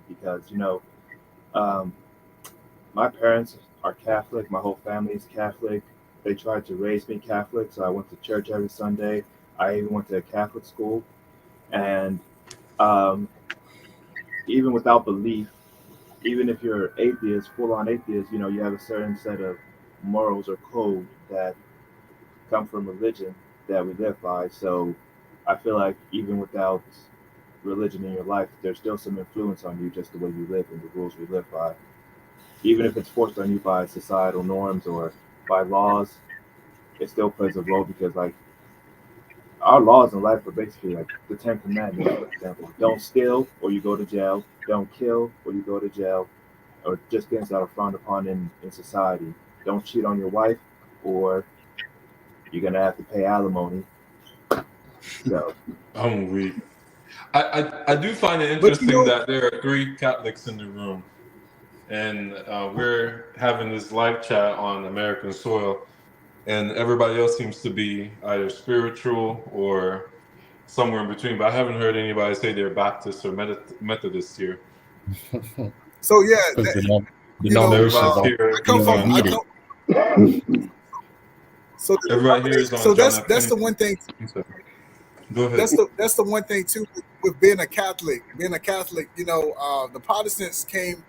because my parents are Catholic. My whole family is Catholic. They tried to raise me Catholic, so I went to church every Sunday. I even went to a Catholic school, and even without belief, even if you're atheist, full-on atheist, you have a certain set of morals or code that come from religion that we live by. So I feel like even without religion in your life, there's still some influence on you, just the way you live and the rules we live by. Even if it's forced on you by societal norms or by laws, it still plays a role, because like our laws in life are basically like the 10 Commandments, for example. Don't steal or you go to jail. Don't kill or you go to jail. or just things that are frowned upon in society. Don't cheat on your wife, or you're gonna have to pay alimony. So I'm weak. I do find it But you interesting know, that there are 3 Catholics in the room, and we're having this live chat on American soil, and everybody else seems to be either spiritual or somewhere in between. But I haven't heard anybody say they're Baptist or Methodist here. so yeah, Because you know, Everybody's denominations here. I come don't from, I need come. it. So, Everybody here is on so John that's F. the Kennedy. one thing. Go ahead. That's the one thing too with being a Catholic. Being a Catholic, you know, the Protestants came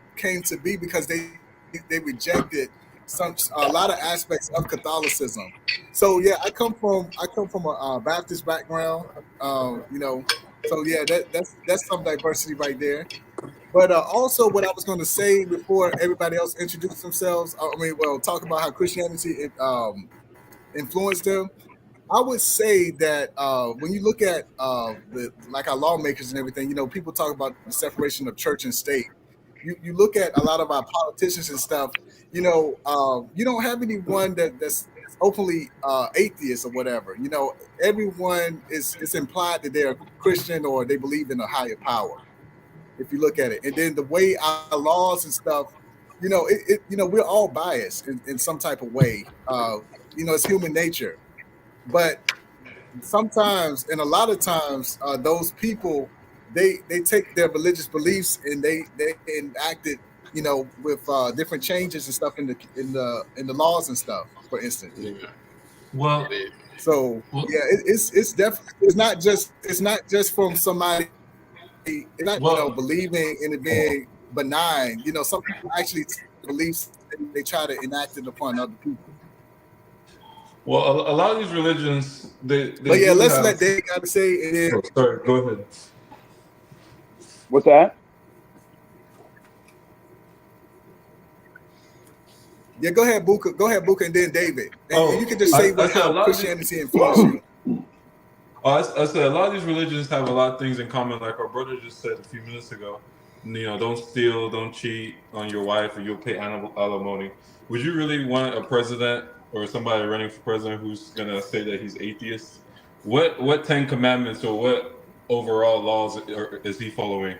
to be because they rejected a lot of aspects of Catholicism. So yeah, I come from a Baptist background. You know, so yeah, that's some diversity right there. But also, what I was going to say before everybody else introduced themselves, talk about how Christianity influenced them. I would say that when you look at like our lawmakers and everything, you know, people talk about the separation of church and state. You look at a lot of our politicians and stuff. You know, you don't have anyone that's openly atheist or whatever. You know, everyone it's implied that they're Christian or they believe in a higher power. If you look at it, and then the way our laws and stuff, you know, you know, we're all biased in some type of way. You know, it's human nature, but sometimes and a lot of times those people they take their religious beliefs and they enact it, you know, with different changes and stuff in the laws and stuff, for instance. Yeah. Well, So yeah, it's definitely it's not just from somebody. It's not, you know, believing in it being benign. You know, some people actually beliefs they try to enact it upon other people. well, a lot of these religions, they But yeah, do let's have. let Dave got to say, and then Oh, sorry, go ahead. What's that? yeah, go ahead, Buka, and then David, and you can just say I said a how lot of Christianity influenced you. I said a lot of these religions have a lot of things in common, like our brother just said a few minutes ago. You know, don't steal, don't cheat on your wife, or you'll pay alimony. Would you really want a president or somebody running for president who's gonna say that he's atheist? What 10 commandments or what overall laws is he following?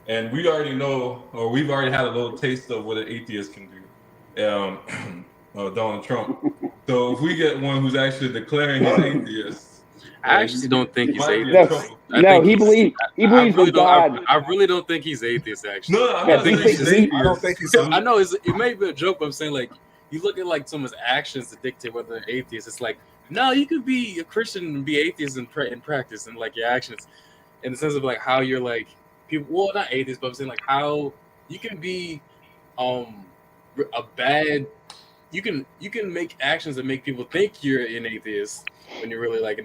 And we already know, or we've already had a little taste of what an atheist can do. Donald Trump. So if we get one who's actually declaring he's atheist, I actually don't think he's might be in atheist. trouble. No, he believes in God. I really don't think he's atheist. Actually, No, I'm Yeah, not saying he's atheist. I don't think he's. I know it may be a joke, but I'm saying like you look at like someone's actions to dictate whether they're atheist. It's like no, you could be a Christian and be atheist in practice and like your actions, in the sense of like how you're like people. Well, not atheist, but I'm saying like how you can be a bad. You can make actions that make people think you're an atheist when you're really like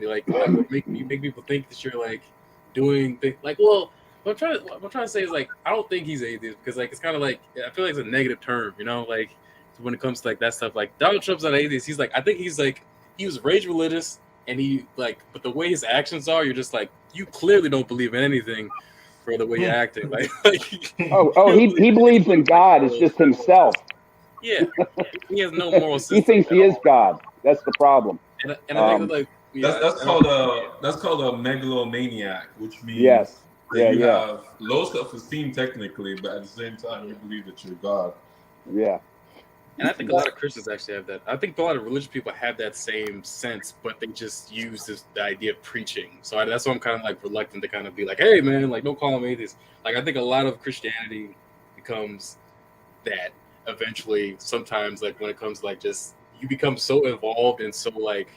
make people think that you're like doing things like well. What I'm trying to say is like I don't think he's atheist because like it's kind of like I feel like it's a negative term, you know, like when it comes to like that stuff. Like Donald Trump's not atheist. He's like I think he's like he was raised religious and he like but the way his actions are, you're just like you clearly don't believe in anything for the way you're acting. Like he believes in God. It's just himself. Yeah, he has no moral system. He thinks he is God. That's the problem. And I think like that's called a megalomaniac, which means that you have low self-esteem technically, but at the same time you believe that you're God. Yeah. And I think a lot of Christians actually have that. I think a lot of religious people have that same sense, but they just use the idea of preaching. So that's why I'm kind of like reluctant to kind of be like, hey man, like don't call him atheist. Like I think a lot of Christianity becomes that eventually sometimes like when it comes to like just you become so involved and so like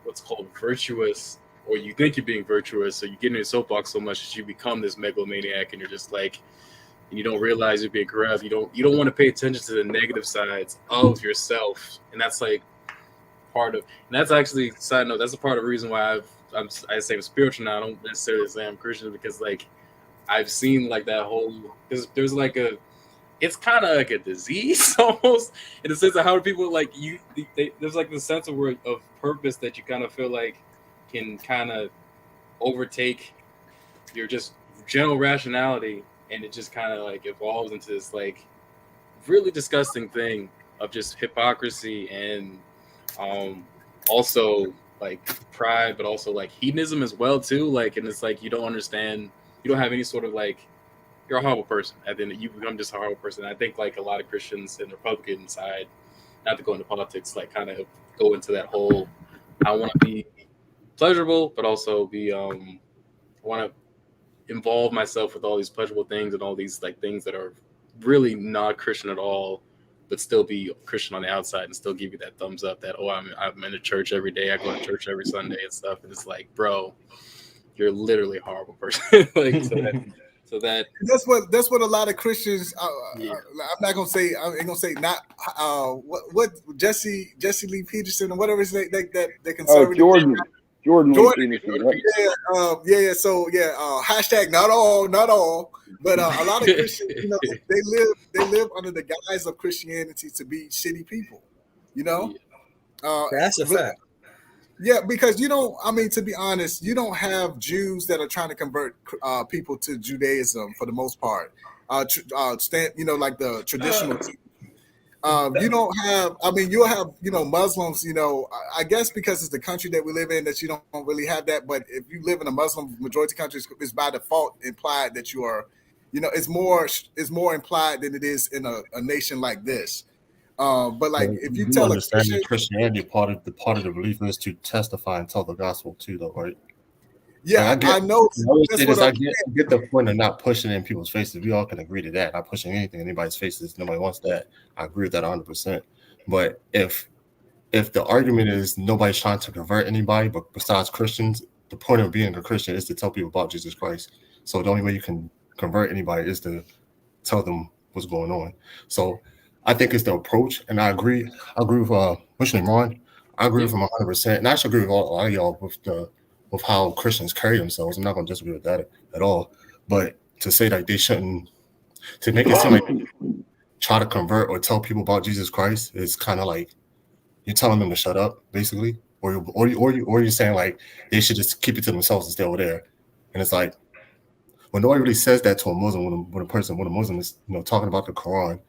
what's called virtuous or you think you're being virtuous so you get in your soapbox so much that you become this megalomaniac and you're just like and you don't realize you're being corrupt. You don't want to pay attention to the negative sides of yourself, and that's like part of and that's actually side note that's a part of the reason why I say I'm spiritual now. I don't necessarily say I'm Christian because like I've seen like that whole there's like it's kind of like a disease almost in the sense of how people like there's like the sense of purpose that you kind of feel like can kind of overtake your just general rationality, and it just kind of like evolves into this like really disgusting thing of just hypocrisy and also like pride, but also like hedonism as well too. Like, and it's like you don't understand, you don't have any sort of like, you're a horrible person. At the end, you become just a horrible person. I think like a lot of Christians and the Republican side, not to go into politics, like kind of go into that whole, I want to be pleasurable, but also be want to involve myself with all these pleasurable things and all these like things that are really not Christian at all, but still be Christian on the outside and still give you that thumbs up that, oh, I'm in the church every day, I go to church every Sunday and stuff. And it's like, bro, you're literally a horrible person. Like, so that's what a lot of Christians. I'm not gonna say. I ain't gonna say not. What Jesse Lee Peterson or whatever is that conservative. Jordan Lee Peterson. Yeah. So hashtag not all, but a lot of Christians, they live under the guise of Christianity to be shitty people. That's a fact. Yeah, because to be honest, you don't have Jews that are trying to convert people to Judaism for the most part. Like the traditional. You don't have. You'll have Muslims. I guess because it's the country that we live in that you don't really have that. But if you live in a Muslim majority country, it's by default implied that you are. It's more implied than it is in a nation like this. But like, if you tell understand that Christianity, part of the belief is to testify and tell the gospel too, though, right? Yeah, I know. I get the point of not pushing it in people's faces. We all can agree to that. Not pushing anything in anybody's faces. Nobody wants that. I agree with that 100%. But if the argument is nobody's trying to convert anybody, but besides Christians, the point of being a Christian is to tell people about Jesus Christ. So the only way you can convert anybody is to tell them what's going on. So I think it's the approach, and I agree. I agree with what's your name, Ron? I agree with him 100%, and I actually agree with all of y'all with how Christians carry themselves. I'm not going to disagree with that at all. But to say that they shouldn't, to make it seem like try to convert or tell people about Jesus Christ is kind of like you're telling them to shut up, basically, or you're saying like they should just keep it to themselves and stay over there. And it's like, when nobody really says that to a Muslim, when a Muslim is talking about the Quran.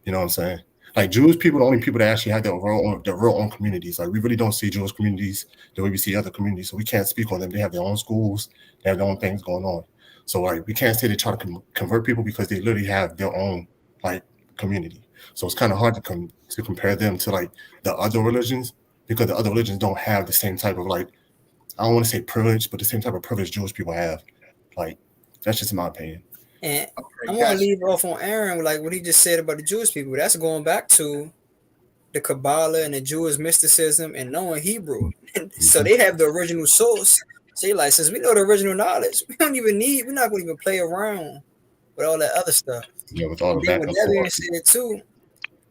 You know what I'm saying? Like Jewish people, the only people that actually have their real own communities. Like we really don't see Jewish communities the way we see other communities, so we can't speak on them. They have their own schools, they have their own things going on. So like we can't say they try to convert people because they literally have their own like community. So it's kind of hard to compare them to like the other religions because the other religions don't have the same type of like, I don't want to say privilege, but the same type of privilege Jewish people have. Like that's just my opinion. And I want to leave off on Aaron, like what he just said about the Jewish people. That's going back to the Kabbalah and the Jewish mysticism and knowing Hebrew. So they have the original source. So you're like, since we know the original knowledge, we're not going to even play around with all that other stuff. Yeah, with all the back and forth. Said it too.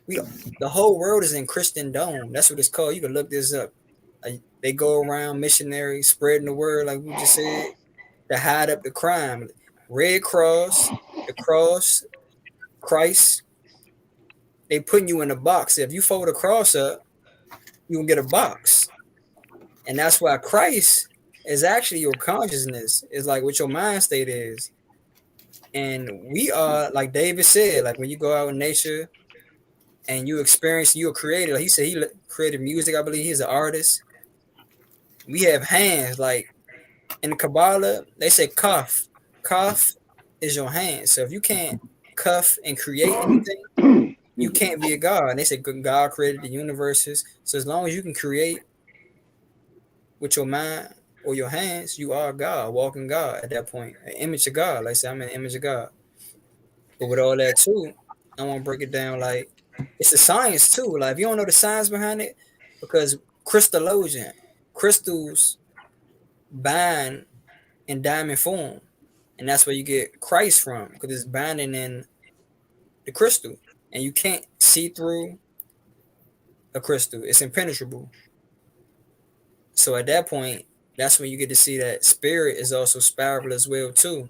The whole world is in Christendom. That's what it's called. You can look this up. Like, they go around missionaries spreading the word, like we just said, to hide up the crime. Red Cross, the cross, Christ, they putting you in a box. If you fold the cross up, you will get a box. And that's why Christ is actually your consciousness. It's like what your mind state is. And we are, like David said, like when you go out in nature and you experience, you're a creator. Like he said he created music, I believe he's an artist. We have hands, like in the Kabbalah, they say kaf. Kaf is your hand. So if you can't cuff and create anything, you can't be a god. And they say God created the universes. So as long as you can create with your mind or your hands, you are God, walking God at that point, an image of God. Like I said, I'm an image of God. But with all that too, I want to break it down like it's a science too. Like if you don't know the science behind it, because crystals bind in diamond form. And that's where you get Christ from, because it's binding in the crystal. And you can't see through a crystal. It's impenetrable. So at that point, that's when you get to see that spirit is also spiral as well too.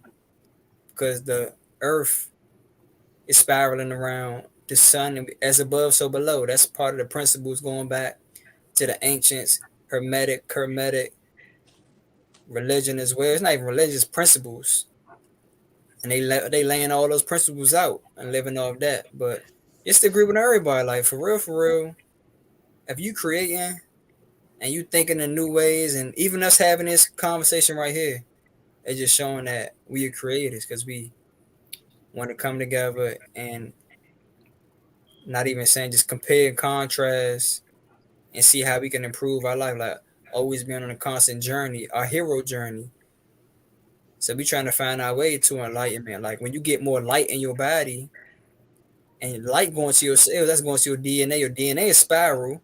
Because the earth is spiraling around the sun, as above, so below. That's part of the principles going back to the ancients, hermetic religion as well. It's not even religious principles. And they laying all those principles out and living off that. But It's to agree with everybody. Like for real, if you creating and you thinking in new ways, and even us having this conversation right here, it's just showing that we are creators because we want to come together and not even saying just compare and contrast and see how we can improve our life. Like always being on a constant journey, our hero journey. So we trying to find our way to enlightenment. Like when you get more light in your body and light going to your cells, that's going to your DNA. Your DNA is spiral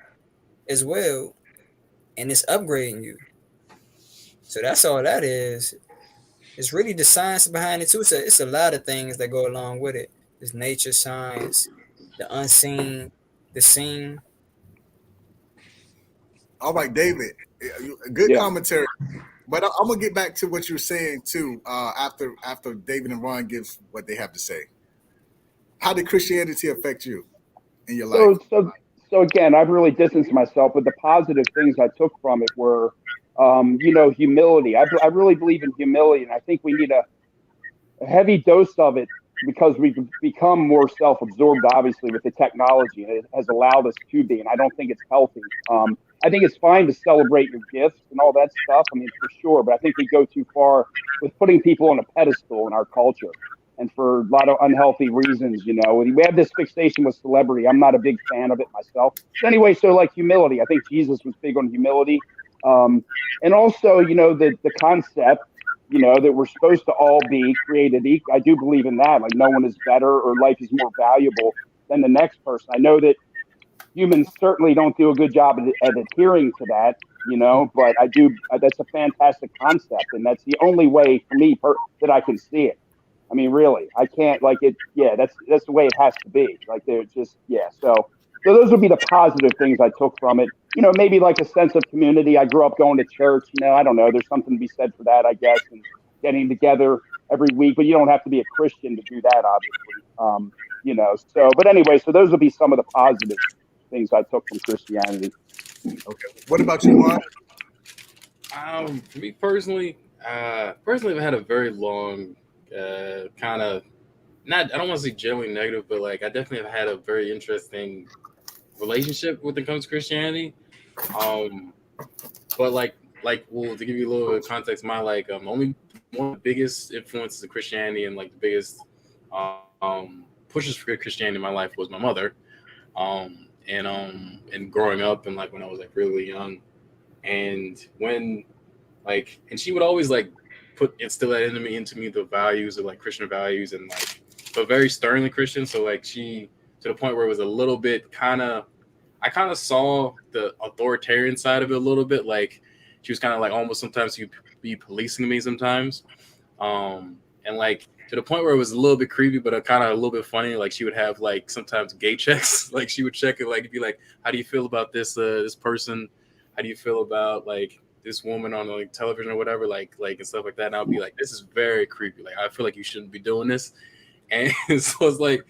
as well, and it's upgrading you. So that's all that is. It's really the science behind it too. It's a lot of things that go along with it. It's nature science, the unseen, the seen. All right, David, good Yeah. commentary. But I'm gonna get back to what you're saying too. After David and Ron gives what they have to say, how did Christianity affect you in your life? So again, I've really distanced myself, but the positive things I took from it were, humility. I really believe in humility, and I think we need a heavy dose of it because we've become more self-absorbed, obviously, with the technology, and it has allowed us to be. And I don't think it's healthy. I think it's fine to celebrate your gifts and all that stuff. I mean, for sure, but I think we go too far with putting people on a pedestal in our culture, and for a lot of unhealthy reasons. You know, we have this fixation with celebrity. I'm not a big fan of it myself. But anyway, so like humility, I think Jesus was big on humility, and also, the concept, that we're supposed to all be created equal. I do believe in that. Like no one is better or life is more valuable than the next person. I know that humans certainly don't do a good job at adhering to that, but I do. That's a fantastic concept, and that's the only way for me that I can see it. I mean, really, I can't like it. Yeah, that's the way it has to be. Like there's just So those would be the positive things I took from it. Maybe like a sense of community. I grew up going to church. I don't know. There's something to be said for that, I guess, and getting together every week. But you don't have to be a Christian to do that, obviously. But anyway, so those would be some of the positive things I took from Christianity. Okay. What about you, Ron? For me personally, I've had a very long, kind of not. I don't want to say generally negative, but like I definitely have had a very interesting relationship when it comes to Christianity. But well, to give you a little bit of context, my only one of the biggest influences of Christianity and like the biggest pushes for Christianity in my life was my mother. And growing up and like when I was like really young, and when and she would always like instill that into me the values of like Christian values and like, but very sternly Christian. So like she, to the point where it was a little bit I kind of saw the authoritarian side of it a little bit. Like she was kind of like almost sometimes she'd be policing me sometimes. And like to the point where it was a little bit creepy, but kind of a little bit funny. Like she would have like sometimes gay checks. Like she would check it, like be like, how do you feel about this person? How do you feel about like this woman on like television or whatever, like and stuff like that? And I'll be like, this is very creepy. Like I feel like you shouldn't be doing this. And so it's like,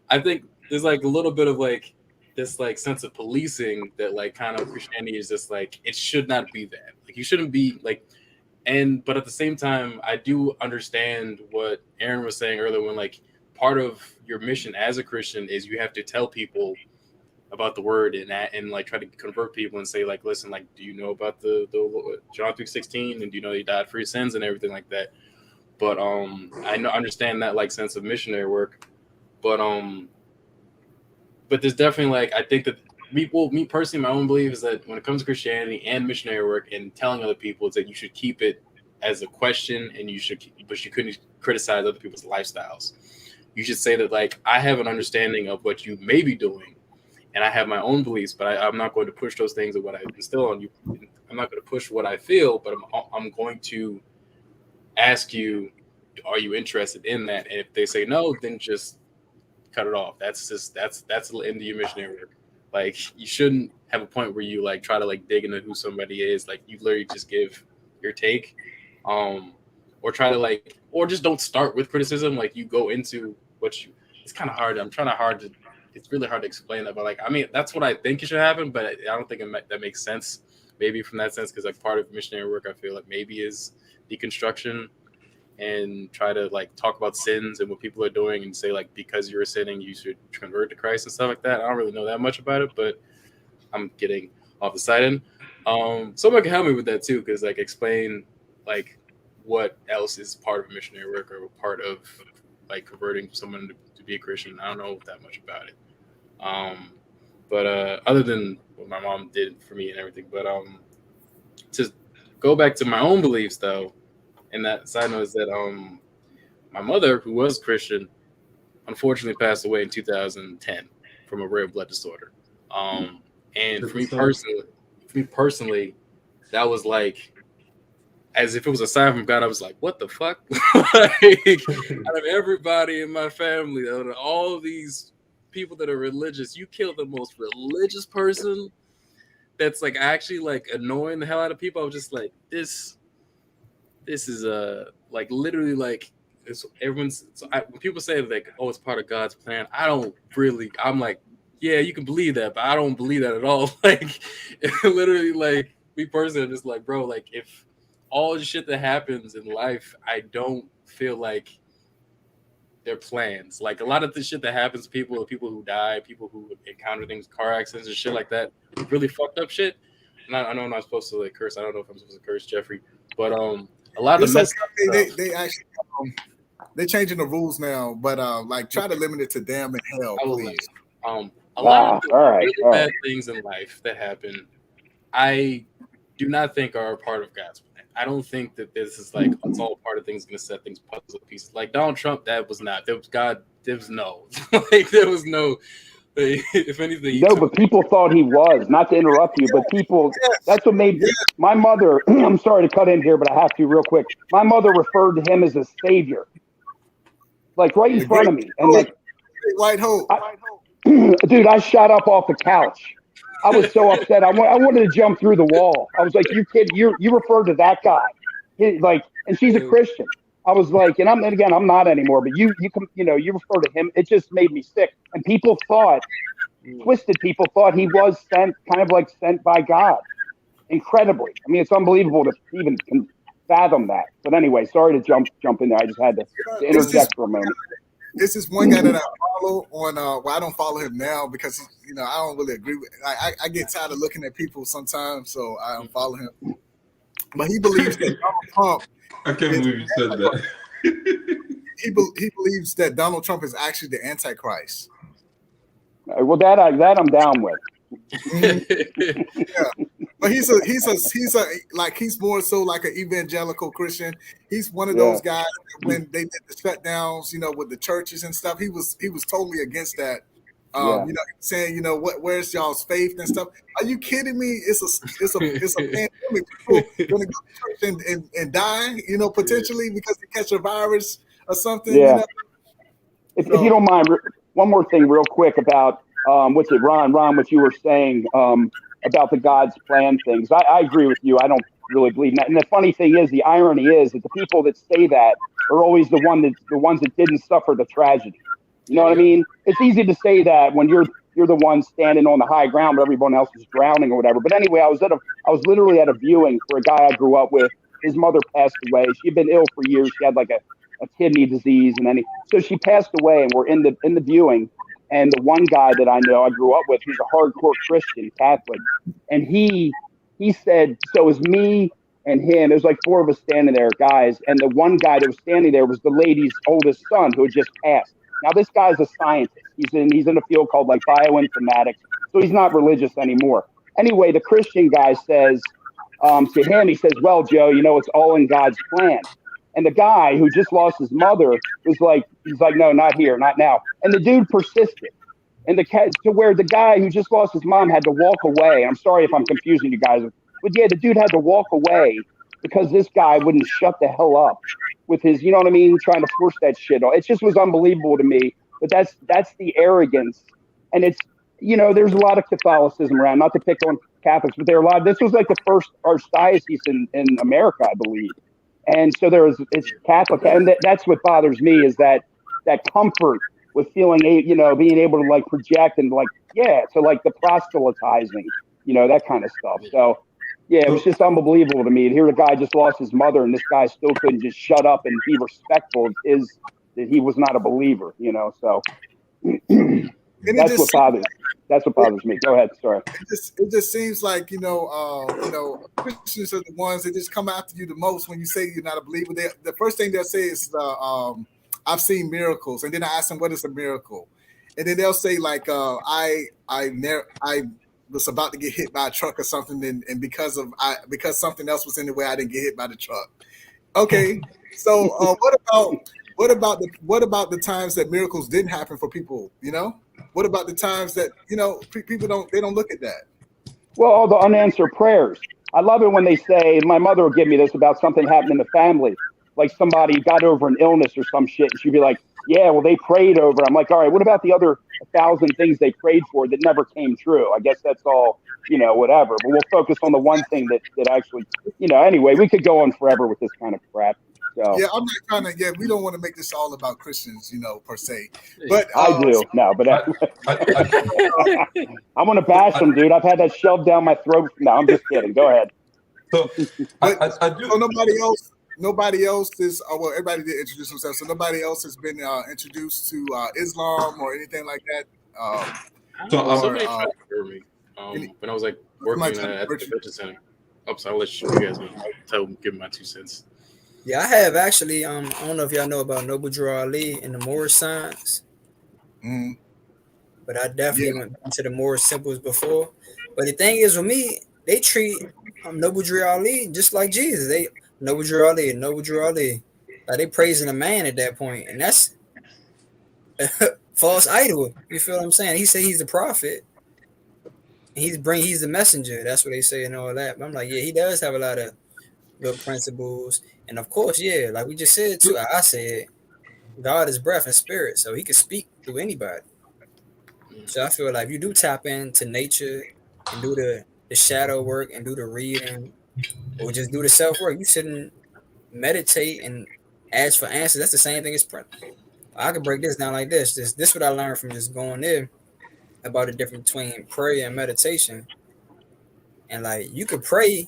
I think there's like a little bit of like this like sense of policing that like kind of Christianity is just like, it should not be that. Like you shouldn't be like, but at the same time, I do understand what Aaron was saying earlier when like part of your mission as a Christian is you have to tell people about the word and like try to convert people and say like, listen, like, do you know about the John 3:16 and do you know he died for your sins and everything like that? But I understand that like sense of missionary work, but there's definitely like I think that me personally, my own belief is that when it comes to Christianity and missionary work and telling other people is that you should keep it as a question and but you couldn't criticize other people's lifestyles. You should say that like I have an understanding of what you may be doing and I have my own beliefs, but I'm not going to push those things of what I instill on you. I'm not going to push what I feel, but I'm going to ask you, are you interested in that? And if they say no, then just cut it off. That's the end of your missionary work. Like you shouldn't have a point where you like try to like dig into who somebody is. Like you literally just give your take, or try to like, or just don't start with criticism. Like you go into it's kind of hard. It's really hard to explain that, but like, I mean, that's what I think it should happen, but I don't think that makes sense. Maybe from that sense, because like part of missionary work, I feel like maybe is deconstruction and try to like talk about sins and what people are doing and say like because you're sinning you should convert to Christ and stuff like that. I don't really know that much about it, but I'm getting off the side end. Someone can help me with that too, because like explain like what else is part of missionary work or part of like converting someone to be a Christian. I don't know that much about it. But other than what my mom did for me and everything, but to go back to my own beliefs though, and that side note is that my mother, who was Christian, unfortunately passed away in 2010 from a rare blood disorder. And for me personally, that was like as if it was a sign from God. I was like, what the fuck? Like, out of everybody in my family, out of all these people that are religious, you killed the most religious person that's like actually like annoying the hell out of people. I was just like, this is like literally like it's everyone's. So when people say like, oh, it's part of God's plan, I'm like, yeah, you can believe that, but I don't believe that at all. Like, literally, like me personally, I'm just like, bro, like if all the shit that happens in life, I don't feel like they're plans. Like a lot of the shit that happens to people who die, people who encounter things, car accidents and shit like that, really fucked up shit. And I know I'm not supposed to like curse. I don't know if I'm supposed to curse Jaffre, but a lot of the they actually they're changing the rules now, but like try to limit it to damn and hell, please. A lot of the bad things in life that happen, I do not think are a part of God's plan. I don't think that this is like it's all part of things going to set things puzzle pieces. Like Donald Trump, that was not. There was God. There was no. Like there was no. If anything, no, but people thought he was. Not to interrupt you, but people. That's what made my mother. I'm sorry to cut in here, but I have to real quick. My mother referred to him as a savior, like right in front of me, and like White Hope. Dude, I shot up off the couch. I was so upset. I wanted to jump through the wall. I was like, "You kid, you referred to that guy, and she's a Christian." I was like, and I'm not anymore. But you refer to him. It just made me sick. And people twisted people thought he was sent by God. Incredibly, I mean, it's unbelievable to even fathom that. But anyway, sorry to jump in there. I just had to interject for a moment. This is one guy that I follow on. Well, I don't follow him now because I don't really agree with. I get tired of looking at people sometimes, so I don't follow him. But he believes that Donald Trump. I can't believe you said that. He believes that Donald Trump is actually the Antichrist. Well, that I'm down with. Yeah, but he's more so like an evangelical Christian. He's one of those guys that when they did the shutdowns, with the churches and stuff, he was totally against that. Saying, where's y'all's faith and stuff? Are you kidding me? It's a pandemic. People gonna go to church and die, potentially because they catch a virus or something. Yeah. If you don't mind, one more thing real quick about Ron, what you were saying about the God's plan things. I agree with you. I don't really believe that. And the funny thing is, the irony is that the people that say that are always the ones that didn't suffer the tragedy. You know what I mean? It's easy to say that when you're the one standing on the high ground, but everyone else is drowning or whatever. But anyway, I was literally at a viewing for a guy I grew up with. His mother passed away. She'd been ill for years. She had like a kidney disease, and so she passed away. And we're in the viewing, and the one guy that I know I grew up with, he's a hardcore Christian Catholic, and he said, so it was me and him. It was like four of us standing there, guys, and the one guy that was standing there was the lady's oldest son who had just passed. Now, this guy's a scientist. He's in a field called like bioinformatics, so he's not religious anymore. Anyway, the Christian guy says to him, he says, well, Joe, it's all in God's plan. And the guy who just lost his mother he's like, no, not here, not now. And the dude persisted. And to where the guy who just lost his mom had to walk away. I'm sorry if I'm confusing you guys, but yeah, the dude had to walk away because this guy wouldn't shut the hell up with his, trying to force that shit on. It just was unbelievable to me. But that's the arrogance. And it's, there's a lot of Catholicism around, not to pick on Catholics, but there are a lot. This was like the first archdiocese in America, I believe. And so it's Catholic. And that's what bothers me is that comfort with feeling, being able to like project and like, to like the proselytizing, that kind of stuff. So, Yeah, it was just unbelievable to me to hear the guy just lost his mother, and this guy still couldn't just shut up and be respectful of that he was not a believer, you know. So that's what bothers me. Go ahead, sorry. It just seems like Christians are the ones that just come after you the most when you say you're not a believer. The first thing they'll say is I've seen miracles, and then I ask them what is a miracle, and then they'll say like I was about to get hit by a truck or something, and because something else was in the way, I didn't get hit by the truck. Okay, so what about the times that miracles didn't happen for people? You know, what about the times that people don't look at that? Well, all the unanswered prayers. I love it when they say, my mother would give me this about something happened in the family, like somebody got over an illness or some shit, and she'd be like, yeah, well, they prayed over. I'm like, all right, what about the other 1,000 things they prayed for that never came true? I guess that's all, whatever. But we'll focus on the one thing that actually, anyway, we could go on forever with this kind of crap. So yeah, I'm not trying to. Yeah, we don't want to make this all about Christians, per se. But I do no, but I'm gonna bash them, dude. I've had that shoved down my throat. No, I'm just kidding. Go ahead. So I do. So nobody else is. Well, everybody did introduce themselves. So nobody else has been introduced to Islam or anything like that. Somebody tried to hear me when I was like working at the convention center. Oh, so I'll let you guys give my 2 cents. Yeah, I have actually. I don't know if y'all know about Noble Drew Ali and the Moorish signs, but I definitely went into the Moorish symbols before. But the thing is, with me, they treat Noble Drew Ali just like Jesus. They Noble Drew Ali, Noble Drew Ali. Like they praising a man at that point, and that's a false idol. You feel what I'm saying? He said he's the prophet. He's the messenger. That's what they say and all that. But I'm like, yeah, he does have a lot of good principles. And of course, yeah, like we just said too, I said, God is breath and spirit, so he can speak through anybody. So I feel like if you do tap into nature and do the shadow work and do the reading or just do the self-work, you shouldn't meditate and ask for answers. That's the same thing as prayer. I could break this down like this. This is what I learned from just going there about the difference between prayer and meditation. And like you could pray,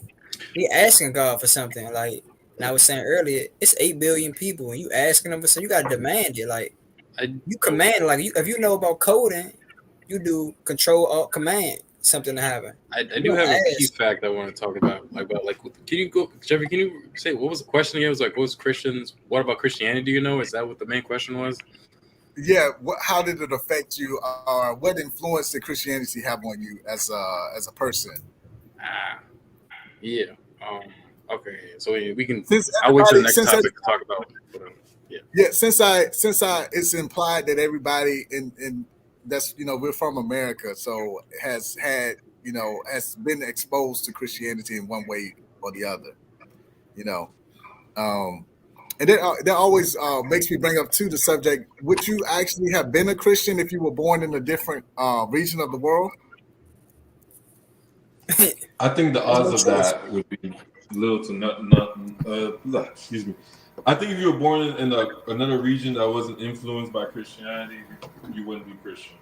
you're asking God for something. Like I was saying earlier, it's 8 billion people, and you asking them for something, you gotta demand it. Like you command, like if you know about coding, you do Control Alt Command something to happen. I do have a key fact I want to talk about. Can you go, Jaffre? Can you say what was the question again? It was like, what about Christianity? Do you know? Is that what the main question was? Yeah. How did it affect you? What influence did Christianity have on you as a person? Yeah. Okay. So we can. I'll wait till the next topic to talk about. Yeah. Since it's implied that everybody in that's we're from America, so has been exposed to Christianity in one way or the other. And that always makes me bring up too the subject. Would you actually have been a Christian if you were born in a different region of the world? I think the odds of that would be little to nothing. Excuse me. I think if you were born in another region that wasn't influenced by Christianity, you wouldn't be Christian.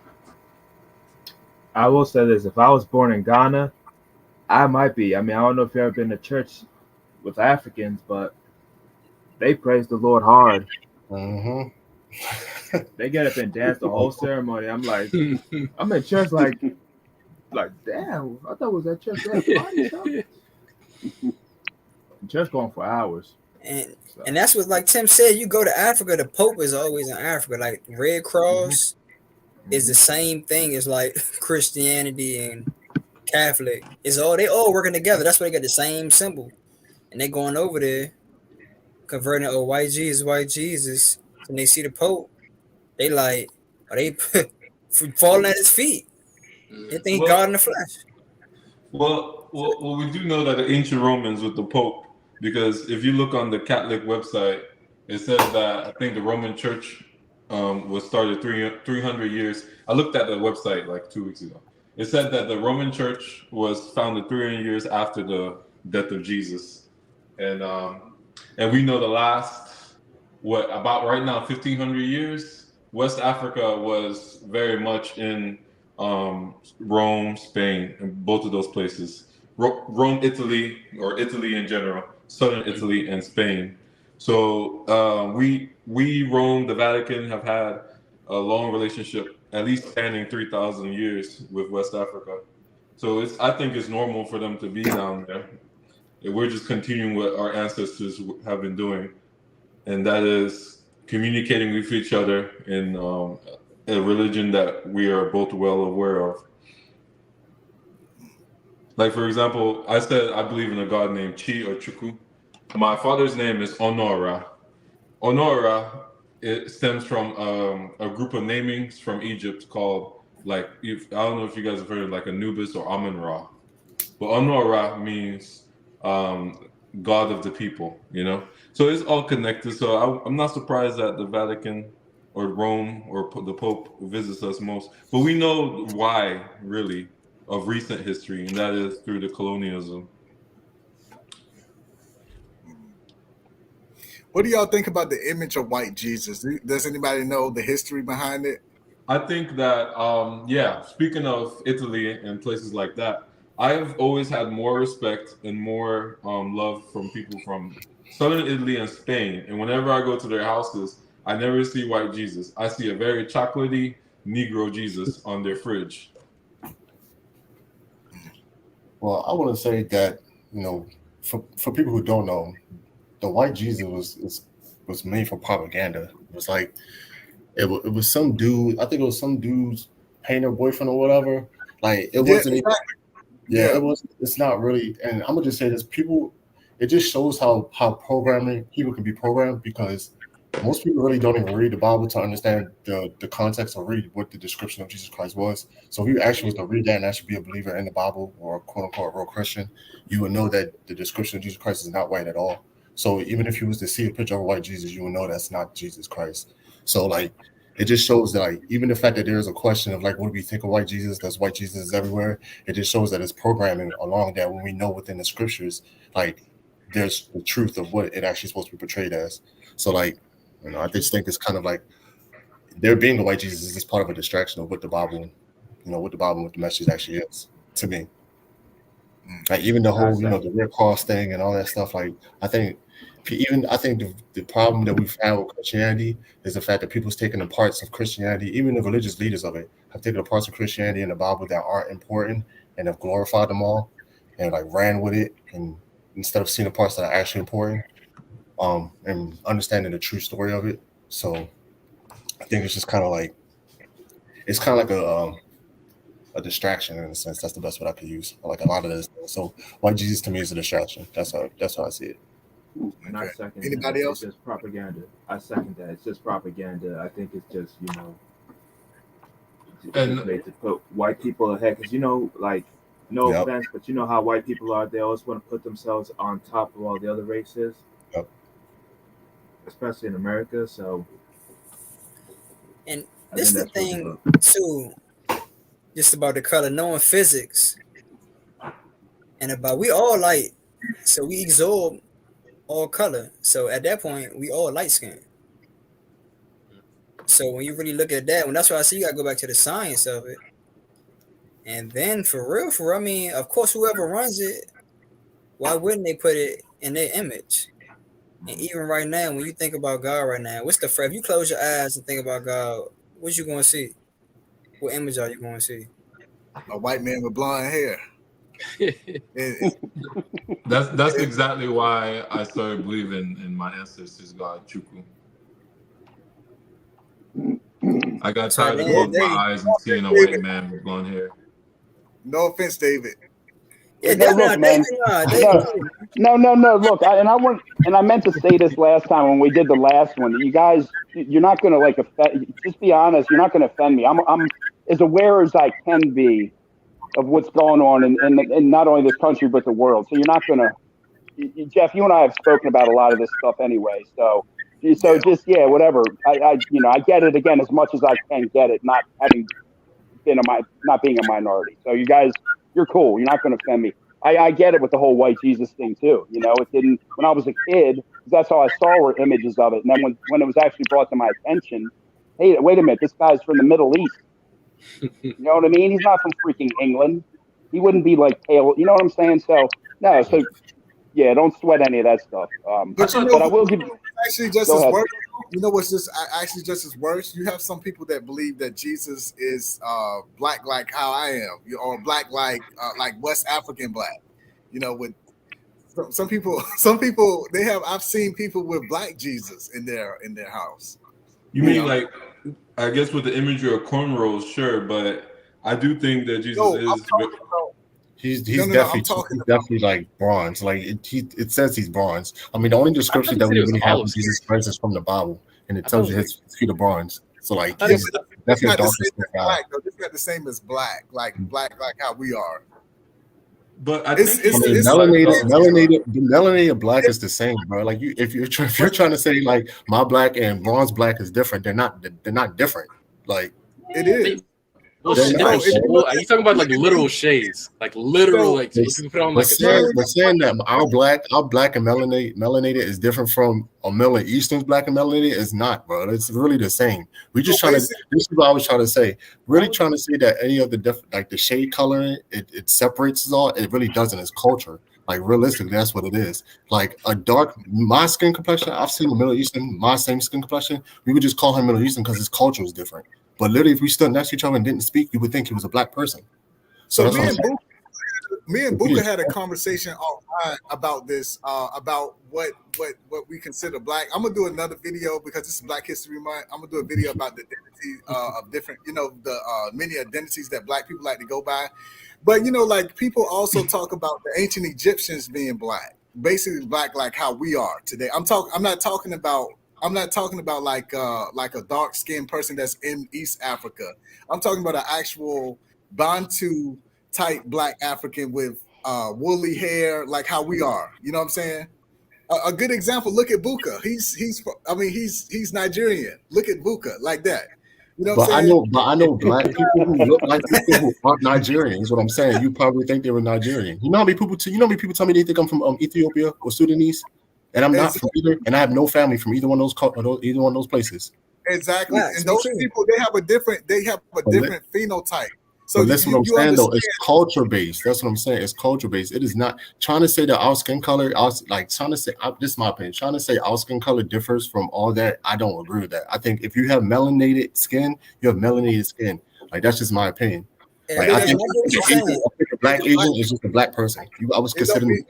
I will say this: if I was born in Ghana, I might be. I mean, I don't know if you've ever been to church with Africans, but they praise the Lord hard. Mm-hmm. They get up and dance the whole ceremony. I'm like, I'm in church like damn, I thought it was at church. Church going for hours. And that's what, like Tim said, you go to Africa, the Pope is always in Africa. Like Red Cross is the same thing as like Christianity and Catholic. They all working together. That's why they got the same symbol. And they going over there, converting, white Jesus. And they see the Pope, they like, they falling at his feet. They think God in the flesh. Well, we do know that the ancient Romans with the Pope, because if you look on the Catholic website, it says that I think the Roman Church was started 300 years. I looked at the website like 2 weeks ago. It said that the Roman Church was founded 300 years after the death of Jesus, and we know the last about right now 1,500 years, West Africa was very much in Rome, Spain, and both of those places. Rome, Italy, or Italy in general, southern Italy and Spain. So we Rome, the Vatican, have had a long relationship, at least spanning 3,000 years with West Africa. So I think it's normal for them to be down there. And we're just continuing what our ancestors have been doing, and that is communicating with each other in a religion that we are both well aware of. Like, for example, I said I believe in a god named Chi or Chukwu. My father's name is Onora. Onora, it stems from a group of namings from Egypt called, like, I don't know if you guys have heard of like Anubis or Amun-Ra. But Onora means God of the people, you know? So it's all connected. So I'm not surprised that the Vatican or Rome or the Pope visits us most. But we know why, really, of recent history, and that is through the colonialism. What do y'all think about the image of white Jesus? Does anybody know the history behind it? I think that, speaking of Italy and places like that, I've always had more respect and more love from people from southern Italy and Spain. And whenever I go to their houses, I never see white Jesus. I see a very chocolatey Negro Jesus on their fridge. Well, I want to say that, for people who don't know, the white Jesus was made for propaganda. It was like it was some dude. I think it was some dude's painter boyfriend or whatever. Like it wasn't. Exactly. It was. It's not really. And I'm gonna just say this: people. It just shows how programming people can be programmed, because most people really don't even read the Bible to understand the context or read what the description of Jesus Christ was. So if you actually was to read that and actually be a believer in the Bible, or quote unquote real Christian, you would know that the description of Jesus Christ is not white at all. So even if you was to see a picture of a white Jesus, you would know that's not Jesus Christ. So like, it just shows that, like, even the fact that there is a question of like, what do we think of white Jesus? That's white Jesus is everywhere. It just shows that it's programming along that, when we know within the scriptures, like, there's the truth of what it actually supposed to be portrayed as. So like, I just think it's kind of like there being a white Jesus is just part of a distraction of what the Bible, what the message actually is to me. Like even the whole, the Red Cross thing and all that stuff. Like I think the problem that we've had with Christianity is the fact that people's taking the parts of Christianity, even the religious leaders of it, have taken the parts of Christianity in the Bible that aren't important and have glorified them all and like ran with it, and instead of seeing the parts that are actually important, and understanding the true story of it. So I think it's just kind of like a distraction in a sense. That's the best word I could use. Like a lot of this. So white Jesus to me is a distraction. That's how I see it. And I second Anybody that. else? It's just propaganda. I second that. It's just propaganda. I think it's just, And made to put white people ahead. Because, like, no offense, but you know how white people are. They always want to put themselves on top of all the other races. Yep. Especially in America. So. And this is the thing, too, just about the color, knowing physics, and about we all light, so we absorb all color. So at that point, we all light skin. So when you really look at that, that's why I see you gotta go back to the science of it. And then for real, I mean, of course, whoever runs it, why wouldn't they put it in their image? And even right now, when you think about God right now, what's the phrase? If you close your eyes and think about God, what you gonna see? What image are you gonna see? A white man with blonde hair. That's exactly why I started believing in my ancestors' God, Chukwu. I got tired of closing my eyes and seeing a white man with blonde hair. No offense, David. Yeah, no, look, man. No. Look, I meant to say this last time when we did the last one. You guys, you're not gonna like offend. Just be honest. You're not gonna offend me. I'm as aware as I can be of what's going on in not only this country but the world. So you're not gonna, Jeff. You and I have spoken about a lot of this stuff anyway. So just whatever. I get it again as much as I can get it. Not having been not being a minority. So you guys. You're cool. You're not going to offend me. I get it with the whole white Jesus thing too. It didn't when I was a kid. That's all I saw were images of it. And then when it was actually brought to my attention, hey, wait a minute, this guy's from the Middle East. You know what I mean? He's not from freaking England. He wouldn't be like pale. You know what I'm saying? So no. So yeah, don't sweat any of that stuff. But I will give. Actually, just Go as ahead. worse. You know what's just actually just as worse? You have some people that believe that Jesus is black like how I am, or black like West African black. You know, with some people, they have. I've seen people with black Jesus in their house. You mean like, I guess with the imagery of cornrows, sure, but I do think that Jesus is. He's definitely like bronze. Like it says he's bronze. I mean, the only description that we really have of Jesus Christ is from the Bible, and it tells you his feet are bronze. So like, he's definitely darker skin black. Though. It's not the same as black, like how we are. But I think melanated black is the same, bro. Like if you're trying to say like my black and bronze black is different, they're not different. Like it is. Well, are you talking about like literal shades, like literal, like you can put on like we're saying that our black and melanated is different from a Middle Eastern's black and melanated is not, bro. It's really the same. We just trying to. This is what I was trying to say. Really trying to say that any of the like the shade coloring it separates us all. It really doesn't. It's culture. Like realistically, that's what it is. Like my skin complexion. I've seen a Middle Eastern, my same skin complexion. We would just call him Middle Eastern because his culture is different. But literally, if we stood next to each other and didn't speak, you would think he was a black person. So me and Buka had a conversation offline about this, about what we consider black. I'm gonna do another video because this is Black History Month. I'm gonna do a video about the identity of different, the many identities that black people like to go by. But like people also talk about the ancient Egyptians being black, basically black like how we are today. I'm not talking about like a dark skinned person that's in East Africa. I'm talking about an actual Bantu type black African with woolly hair, like how we are. You know what I'm saying? A good example. Look at Buka. He's Nigerian. Look at Buka like that. You know what I'm saying? I know black people who look like people who aren't Nigerian. Is what I'm saying. You probably think they were Nigerian. You know how many people tell me they think I'm from Ethiopia or Sudanese? And I'm not from either, and I have no family from either one of those places. Exactly, and those people they have a different phenotype. So that's what I'm saying though. It's culture based. That's what I'm saying. It's culture based. It is not trying to say that our skin color. This is my opinion. Trying to say our skin color differs from all that. I don't agree with that. I think if you have melanated skin, you have melanated skin. Like that's just my opinion. Like I think a black Asian is just a black person. I was considering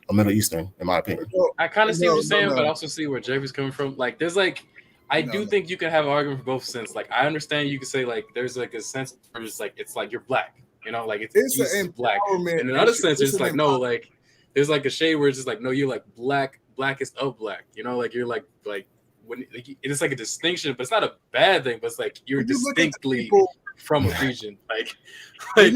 a Middle Eastern, in my opinion. I kind of see what you're saying, but I also see where Jaffre's coming from. Like, there's like, I do think you can have an argument for both sense. Like, I understand you can say like, there's like a sense where it's like you're black, like it's black. And in another sense, it's like no, like there's like a shade where it's just like no, you're like blackest of black. Like you're like when it's like a distinction, but it's not a bad thing. But it's like you're distinctly from a region, when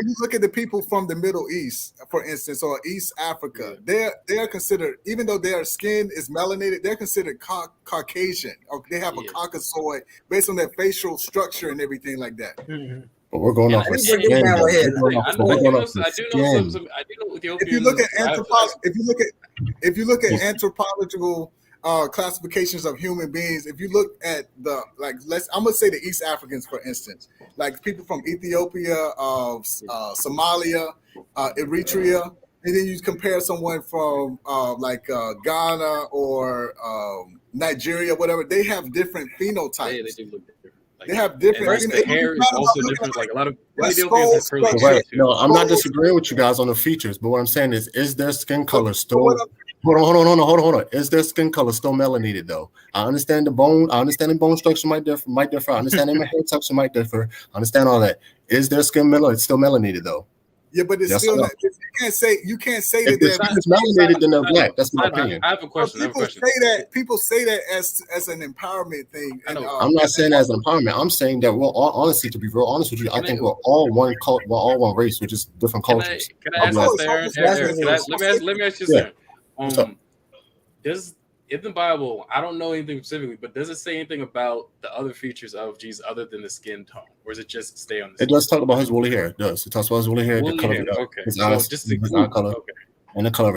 you look at the people from the Middle East, for instance, or East Africa, they're considered, even though their skin is melanated, they're considered Caucasian, or they have a Caucasoid based on their facial structure and everything like that. Mm-hmm. But we're going off. I do know some. If you look at anthropological classifications of human beings, if you look at I'm gonna say the East Africans, for instance, like people from Ethiopia, Somalia, Eritrea, and then you compare someone from Ghana or Nigeria, whatever, they have different phenotypes. Yeah, they do look different. They have different. The hair is also different. Like a lot of Ethiopians have curly hair too. No, I'm not disagreeing with you guys on the features, but what I'm saying is their skin color still? Hold on. Is their skin color still melanated though? I understand the bone. I understand the bone structure might differ. I understand the hair texture might differ. I understand all that. Is their skin it's still melanated though? Yeah, but it's still not. You can't say that they're melanated, then they're black. That's my opinion. I have a question. People say that as an empowerment thing. And, I'm not saying that as an empowerment. I'm saying that honestly, to be real honest with you, I think we're all one cult. We're all one race. We're just different cultures. Can I ask this? Let me ask you something. Does in the Bible, I don't know anything specifically, but does it say anything about the other features of Jesus other than the skin tone, or is it just stay on the? It does talk about his woolly hair. It does. It talks about his woolly hair, the color of his eye color, and the color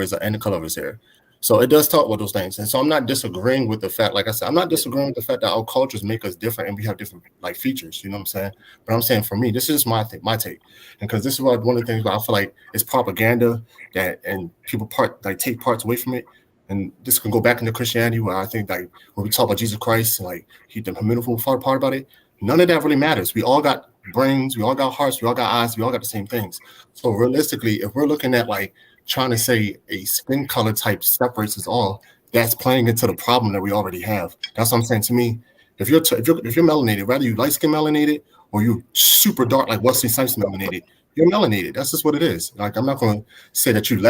of his hair. So it does talk about those things. And so I'm not disagreeing with the fact, like I said, I'm not disagreeing with the fact that our cultures make us different and we have different like features, you know what I'm saying? But I'm saying for me, this is my take. And because this is one of the things where I feel like it's propaganda that and people take parts away from it. And this can go back into Christianity where I think like when we talk about Jesus Christ and like the beautiful part about it, none of that really matters. We all got brains, we all got hearts, we all got eyes, we all got the same things. So realistically, if we're looking at like trying to say a skin color type separates us all, that's playing into the problem that we already have. That's what I'm saying. To me, if you're melanated, whether you light skin melanated or you super dark like Wesley Snipes melanated, you're melanated. That's just what it is. Like I'm not going to say that you're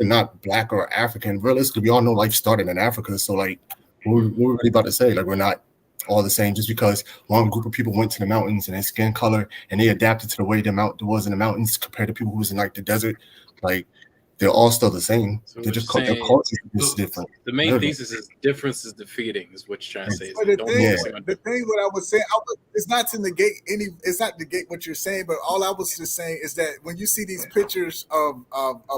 not black or African. Realistically, we all know life started in Africa. So like, what we're really about to say, like we're not all the same just because one group of people went to the mountains and their skin color and they adapted to the way the mountain was in the mountains compared to people who was in like the desert. Like they're all still the same. So They're just saying, their culture is different. The main thesis is difference is defeating, is what you're trying to say. But the thing what I was saying, it's not to negate it's not to negate what you're saying, but all I was just saying is that when you see these pictures of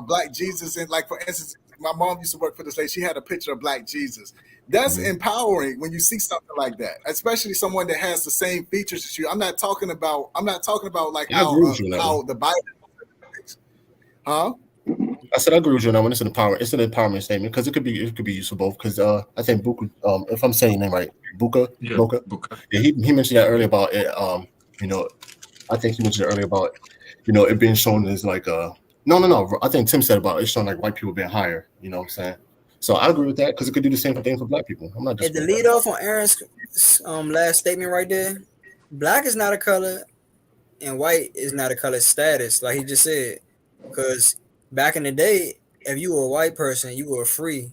Black Jesus, and like for instance, my mom used to work for this lady, she had a picture of Black Jesus. That's empowering when you see something like that, especially someone that has the same features as you. I'm not talking about like how the Bible, huh? I said I agree with you on that one. It's an empowerment statement because it could be used for both. Because I think Buka, if I'm saying it right, Buka. Yeah, he mentioned that earlier about it. I think he mentioned it earlier about it being shown as like no. I think Tim said about it showing like white people being higher. You know what I'm saying? So I agree with that because it could do the same thing for Black people. I'm not just the lead off on Aaron's last statement right there. Black is not a color, and white is not a color status, like he just said. Because back in the day, if you were a white person, you were a free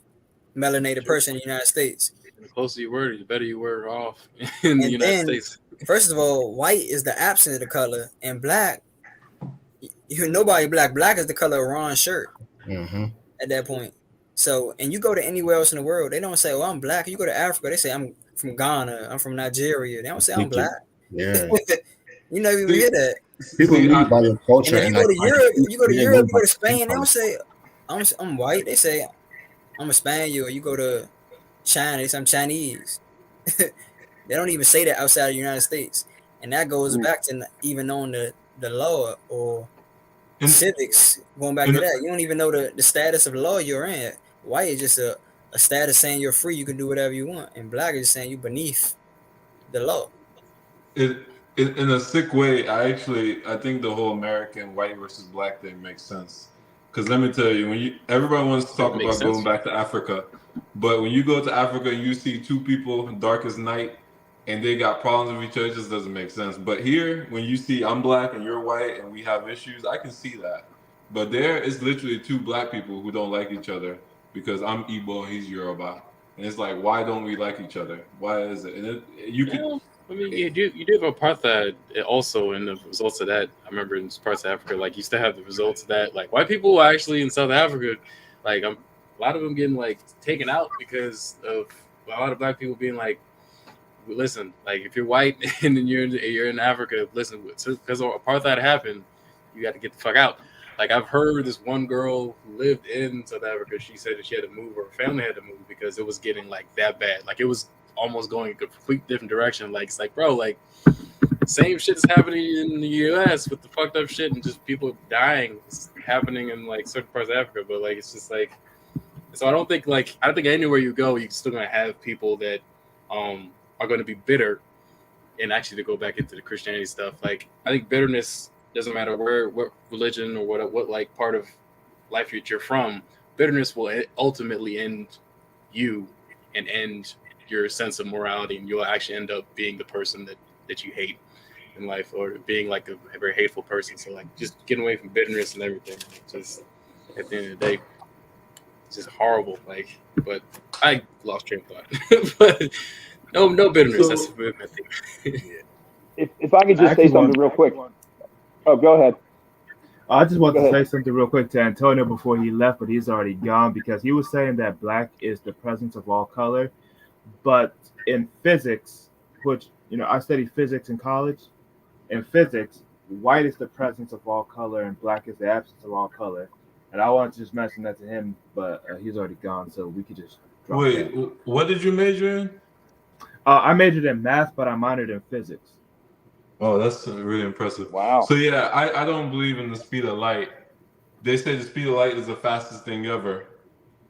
melanated person in the United States. The closer you were, the better you were off in the United States. First of all, white is the absence of the color, and black, nobody black. Black is the color of Ron's shirt at that point. So, and you go to anywhere else in the world, they don't say, "Oh, I'm black." You go to Africa, they say, "I'm from Ghana. I'm from Nigeria." They don't say, "I'm black." Yeah, you never even hear that. People lead by their culture. And if you go to Europe, you go to Spain, they don't say, "I'm white." They say, "I'm a Spaniard." You go to China, they say, "I'm Chinese." They don't even say that outside of the United States, and that goes back to even knowing the law or civics. Going back to that, you don't even know the status of the law you're in. White is just a status saying you're free, you can do whatever you want, and black is saying you're beneath the law. In a sick way, I think the whole American white versus black thing makes sense. Because let me tell you, everybody wants to talk about going back to Africa, but when you go to Africa and you see two people dark as night and they got problems with each other, it just doesn't make sense. But here, when you see I'm black and you're white and we have issues, I can see that. But there, it's literally two black people who don't like each other because I'm Igbo and he's Yoruba. And it's like, why don't we like each other? Why is it? And you do have apartheid also in the results of that. I remember in parts of Africa, like you still have the results of that. Like white people actually in South Africa, like a lot of them getting like taken out because of a lot of black people being like, listen, like if you're white and then you're in Africa, listen, because apartheid happened, you got to get the fuck out. Like I've heard this one girl who lived in South Africa, she said that she had to move, or her family had to move because it was getting like that bad. Like it was almost going a complete different direction. Like it's like, bro, like same shit is happening in the US with the fucked up shit and just people dying. It's happening in like certain parts of Africa, but like it's just like, so I don't think anywhere you go, you're still gonna have people that are going to be bitter. And actually, to go back into the Christianity stuff, like I think bitterness doesn't matter what religion or what like part of life you're from. Bitterness will ultimately end you and end your sense of morality, and you'll actually end up being the person that you hate in life, or being like a very hateful person. So like just getting away from bitterness and everything. Just at the end of the day, it's just horrible. Like, but I lost train of thought. But no bitterness. That's the thing. If I could just say something real quick. Oh, go ahead. I just want to say something real quick to Antonio before he left, but he's already gone, because he was saying that black is the presence of all color. But in physics, which, I studied physics in college. In physics, white is the presence of all color and black is the absence of all color. And I wanted to just mention that to him, but he's already gone, so we could just drop Wait, that. what did you major in? I majored in math, but I minored in physics. Oh, that's really impressive. Wow. So yeah, I don't believe in the speed of light. They say the speed of light is the fastest thing ever.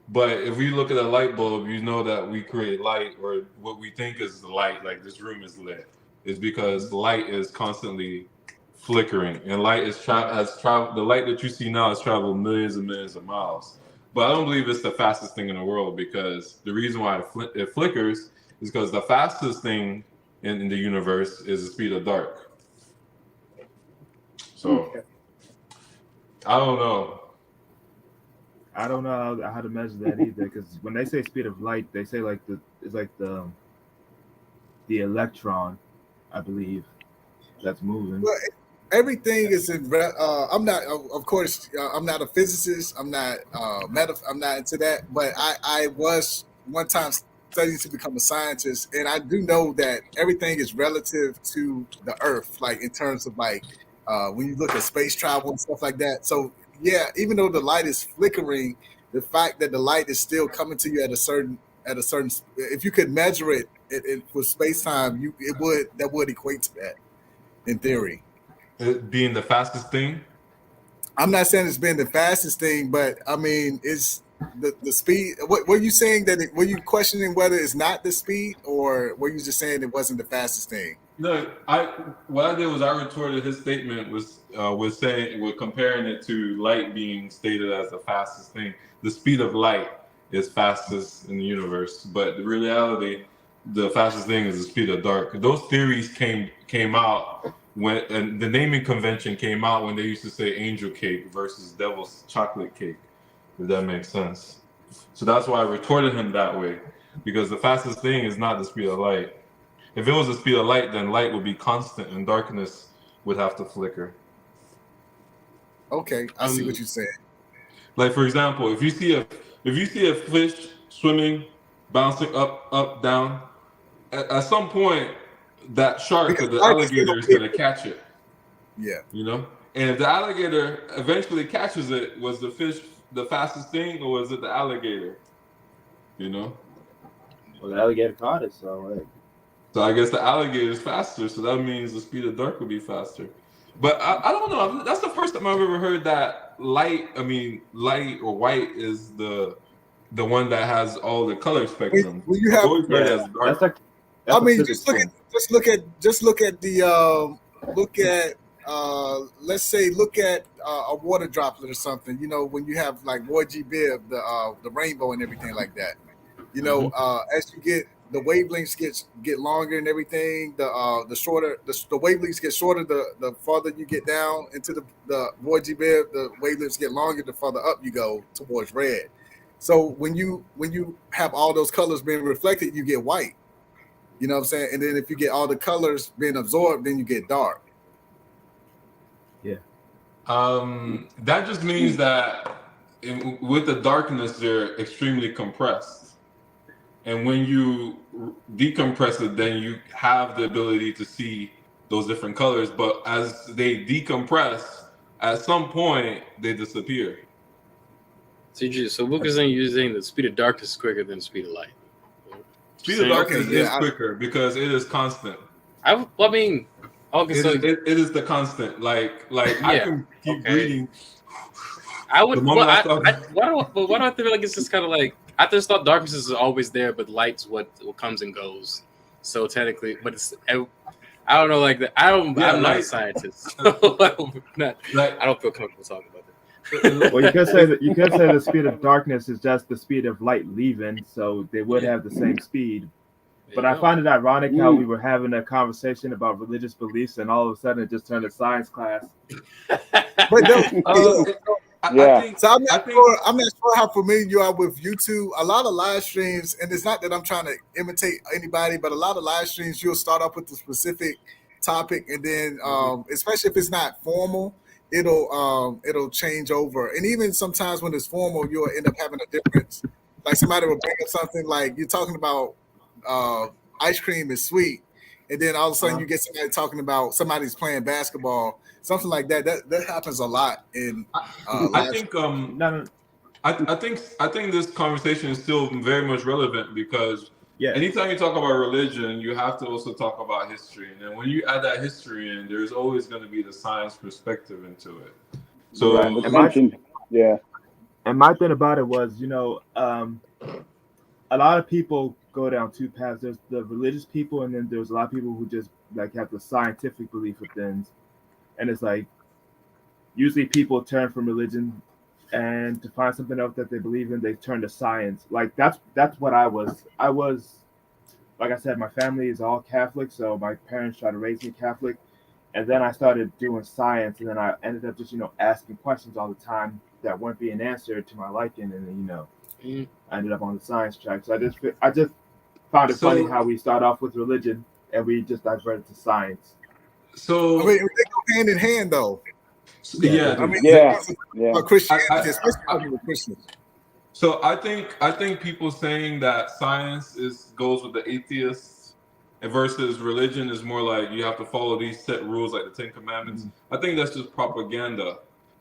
But if we look at a light bulb, you know that we create light, or what we think is the light, like this room is lit, is because light is constantly flickering, and light has traveled. The light that you see now has traveled millions and millions of miles. But I don't believe it's the fastest thing in the world, because the reason why it flickers is because the fastest thing in the universe is the speed of dark. So I don't know. I don't know how to measure that either, because when they say speed of light, they say it's like the electron, I believe, that's moving. Well, everything is in. I'm not, of course, I'm not a physicist. I'm not I'm not into that. But I was one time studying to become a scientist, and I do know that everything is relative to the Earth, like in terms of like when you look at space travel and stuff like that. So yeah, even though the light is flickering, the fact that the light is still coming to you at a certain, if you could measure it for space time, that would equate to that in theory. It being the fastest thing. I'm not saying it's been the fastest thing, but I mean, it's the speed. What were you saying were you questioning whether it's not the speed, or were you just saying it wasn't the fastest thing? No, what I did was I retorted his statement was comparing it to light being stated as the fastest thing. The speed of light is fastest in the universe, but the reality, the fastest thing is the speed of dark. Those theories came out and the naming convention came out when they used to say angel cake versus devil's chocolate cake, if that makes sense. So that's why I retorted him that way, because the fastest thing is not the speed of light. If it was the speed of light, then light would be constant and darkness would have to flicker. Okay, I see what you're saying. Like, for example, if you see a fish swimming, bouncing up, down, at some point that shark or the alligator is going to catch it. Yeah. You know? And if the alligator eventually catches it, was the fish the fastest thing, or was it the alligator? You know? Well, the alligator caught it, so So I guess the alligator is faster, so that means the speed of dark would be faster. But I don't know. That's the first time I've ever heard that light or white is the one that has all the color spectrum. Well, you have, I mean, just look at a water droplet or something. You know, when you have like Roy G. Biv, the rainbow and everything like that. You know, as you get the wavelengths get longer and everything, the shorter the wavelengths get shorter the farther you get down into the Roy G. Biv, the wavelengths get longer the farther up you go towards red. So when you have all those colors being reflected, you get white. You know what I'm saying? And then if you get all the colors being absorbed, then you get dark. Yeah. That just means that with the darkness, they're extremely compressed. And when you decompress it, then you have the ability to see those different colors. But as they decompress, at some point, they disappear. So Lucas is using the speed of darkness is quicker than the speed of light. Speed of darkness is quicker because it is constant. It is the constant. Like I can keep reading. I would. Why do I feel like it's just kind of like I just thought darkness is always there, but light's what comes and goes. So technically, but it's I don't know, like that. I'm not a scientist. So I don't feel comfortable talking about that. Well, you could say the speed of darkness is just the speed of light leaving, so they would have the same speed. But I find it ironic how we were having a conversation about religious beliefs, and all of a sudden it just turned to science class. But no, So I'm not sure how familiar you are with YouTube. A lot of live streams, and it's not that I'm trying to imitate anybody, but a lot of live streams you'll start off with a specific topic, and then especially if it's not formal, it'll change over. And even sometimes when it's formal, you'll end up having a difference. Like somebody will bring up something like you're talking about ice cream is sweet, and then all of a sudden you get somebody talking about somebody's playing basketball, something like that. That happens a lot in. I think I think this conversation is still very much relevant because anytime you talk about religion, you have to also talk about history, and then when you add that history in, there's always going to be the science perspective into it. So and my thing about it was, you know, a lot of people go down two paths. There's the religious people, and then there's a lot of people who just like have the scientific belief of things. And it's like usually people turn from religion and to find something else that they believe in, they turn to science. Like that's what I was. I was, like I said, my family is all Catholic, so my parents tried to raise me Catholic. And then I started doing science, and then I ended up just, you know, asking questions all the time that weren't being answered to my liking, and then, you know, I ended up on the science track. So I just found it funny how we start off with religion and we just diverted to science. So I mean, they go hand in hand, though. Christianity, Christians. So I think people saying that science goes with the atheists versus religion is more like you have to follow these set rules like the Ten Commandments. I think that's just propaganda,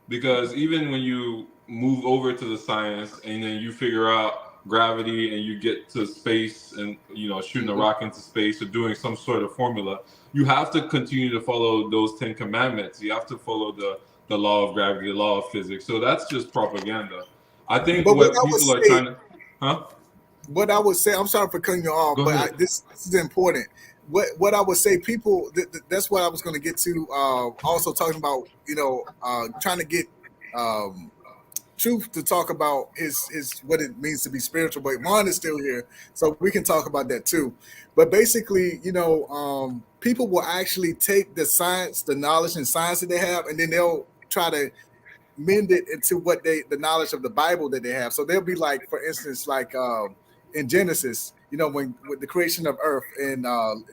because even when you move over to the science and then you figure out gravity and you get to space and, you know, shooting a rock into space or doing some sort of formula, you have to continue to follow those 10 commandments. You have to follow the law of gravity, the law of physics. So that's just propaganda. I think what people are trying to, what I would say, I'm sorry for cutting you off, but this is important. What I would say, people, that's what I was going to get to. Also talking about, you know, trying to get Truth to talk about his what it means to be spiritual. But Ron is still here, so we can talk about that too. But basically, you know, people will actually take the science, the knowledge and science that they have, and then they'll try to mend it into the knowledge of the Bible that they have. So they'll be like, for instance, like in Genesis, you know, when with the creation of earth and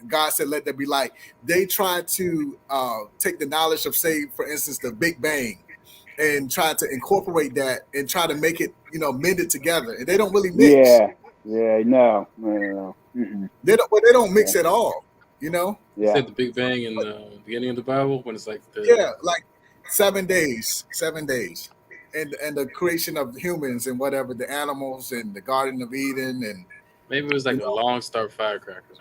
God said, "Let there be light." They try to take the knowledge of, say, for instance, the Big Bang, and try to incorporate that and try to make it, you know, mend it together. And they don't really mix. No. They don't mix at all, you know? You said the Big Bang in the beginning of the Bible when it's like like 7 days. And the creation of humans and whatever, the animals and the Garden of Eden, and maybe it was like a long start firecrackers.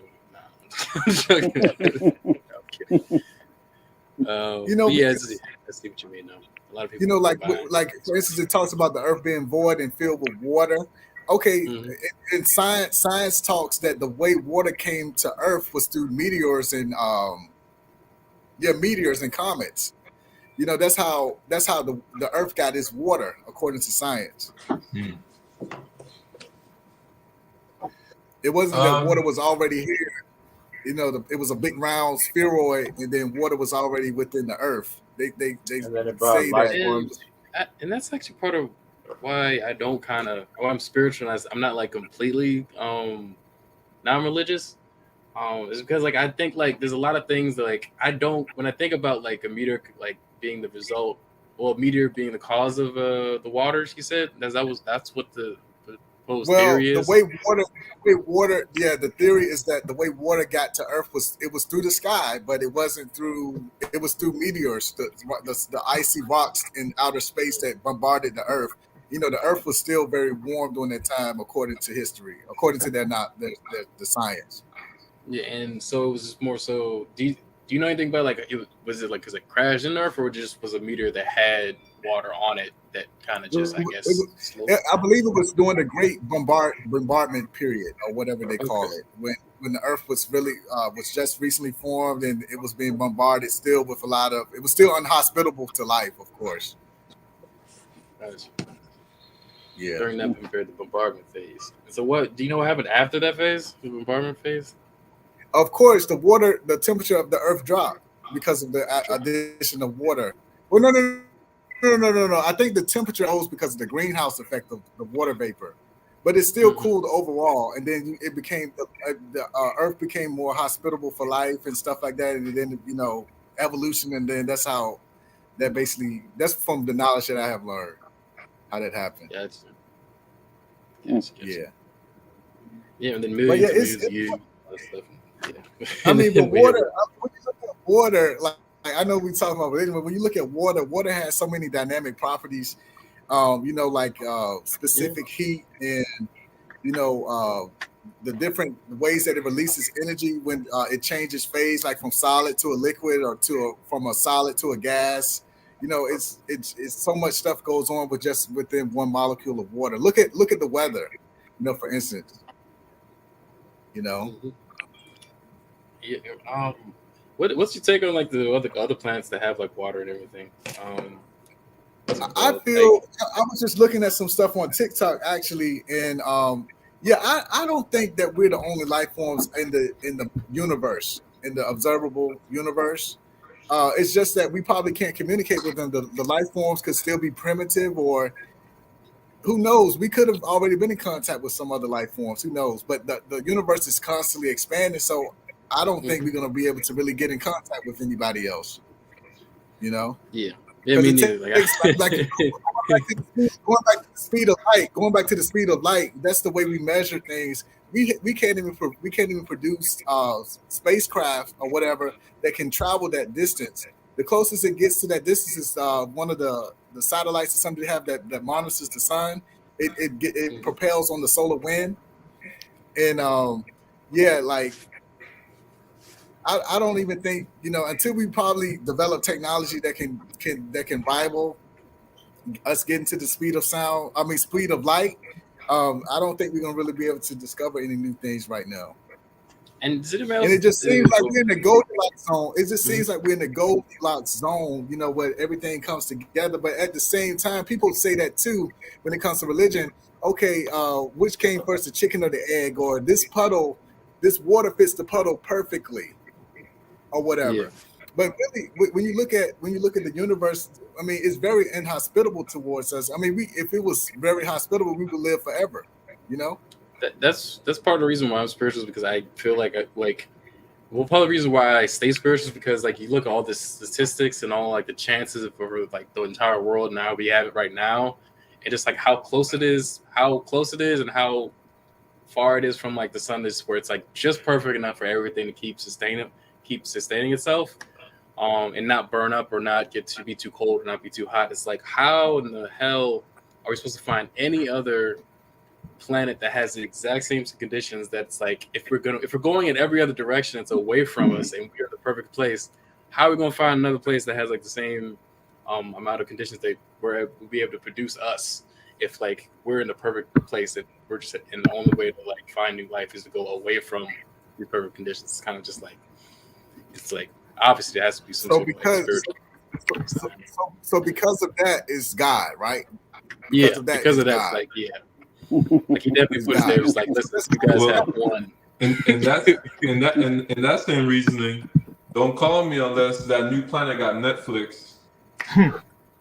You know, yeah, I see what you mean now. A lot of people, you know, like for instance, it talks about the earth being void and filled with water. Okay, in science talks that the way water came to Earth was through meteors and meteors and comets. You know, that's how the Earth got its water, according to science. It wasn't that water was already here. You know, it was a big round spheroid, and then water was already within the Earth. They say that. And that's actually part of why I don't I'm spiritualized. I'm not like completely non-religious. It's because like I think like there's a lot of things that like I don't, when I think about like a meteor like being the result, or a meteor being the cause of the waters, he said that's what the theory is. The way water, the theory is that the way water got to Earth was through the sky, but it was through meteors, the icy rocks in outer space that bombarded the Earth. You know, the Earth was still very warm during that time, according to history, according to the science. Yeah, and so it was just more so. Do you know anything about like was it like because it crashed in Earth, or just was a meteor that had water on it that kind of just I guess? I believe it was during the Great Bombardment period, or whatever they call it, when the Earth was really was just recently formed and it was being bombarded still with a lot of. It was still unhospitable to life, of course. Yeah. During that period, the bombardment phase. So what do you know what happened after that phase, the bombardment phase? Of course, the temperature of the Earth dropped because of the addition of water. Well, no. I think the temperature rose because of the greenhouse effect of the water vapor, but it still cooled overall. And then it became the Earth became more hospitable for life and stuff like that. And then evolution, and then that's how that's from the knowledge that I have learned how that happened. Gotcha. Yeah. Yeah, and then millions of years. I mean, but water. When you look at water, like I know we talk about it, but when you look at water, water has so many dynamic properties. Like specific heat and the different ways that it releases energy when it changes phase, like from solid to a liquid or from a solid to a gas. It's so much stuff goes on with just within one molecule of water. Look at the weather, for instance. Mm-hmm. Yeah. What's your take on like the other planets that have like water and everything? I was just looking at some stuff on TikTok actually, and I don't think that we're the only life forms in the universe, in the observable universe. It's just that we probably can't communicate with them. The life forms could still be primitive, or who knows? We could have already been in contact with some other life forms. Who knows? But the universe is constantly expanding, so I don't think we're going to be able to really get in contact with anybody else. Yeah. Yeah, me neither. Going back to the speed of light. That's the way we measure things. We can't even produce spacecraft or whatever that can travel that distance. The closest it gets to that distance is one of the satellites or something they have that monitors the sun. It propels on the solar wind, and I don't even think until we probably develop technology that can rival us getting to the speed of sound. I mean, speed of light. I don't think we're gonna really be able to discover any new things right now. And it just seems like we're in the Goldilocks zone. It just seems like we're in the Goldilocks zone, where everything comes together. But at the same time, people say that too when it comes to religion. Okay, which came first, the chicken or the egg? Or this water fits the puddle perfectly, or whatever. Yeah. But really, when you look at the universe, I mean, it's very inhospitable towards us. I mean, if it was very hospitable, we would live forever. That's part of the reason why I'm spiritual, is because I feel like part of the reason why I stay spiritual is because like you look at all the statistics and all like the chances for like the entire world and how we have it right now, and just like how close it is, and how far it is from like the sun, is where it's like just perfect enough for everything to keep sustaining itself, and not burn up or not be too cold or not be too hot. It's like, how in the hell are we supposed to find any other planet that has the exact same conditions? That's like, if we're going in every other direction, it's away from us, and we're in the perfect place. How are we going to find another place that has like the same amount of conditions that we'll be able to produce us? If like we're in the perfect place, and we're just, and the only way to like find new life is to go away from the perfect conditions. It's kind of just like, it's like, obviously there has to be some sort of spiritual. So because of that is God, right? Because of that, like, yeah. Like he definitely put it there. It's like, listen, you guys have one. And that's in that same reasoning, don't call me unless that new planet got Netflix.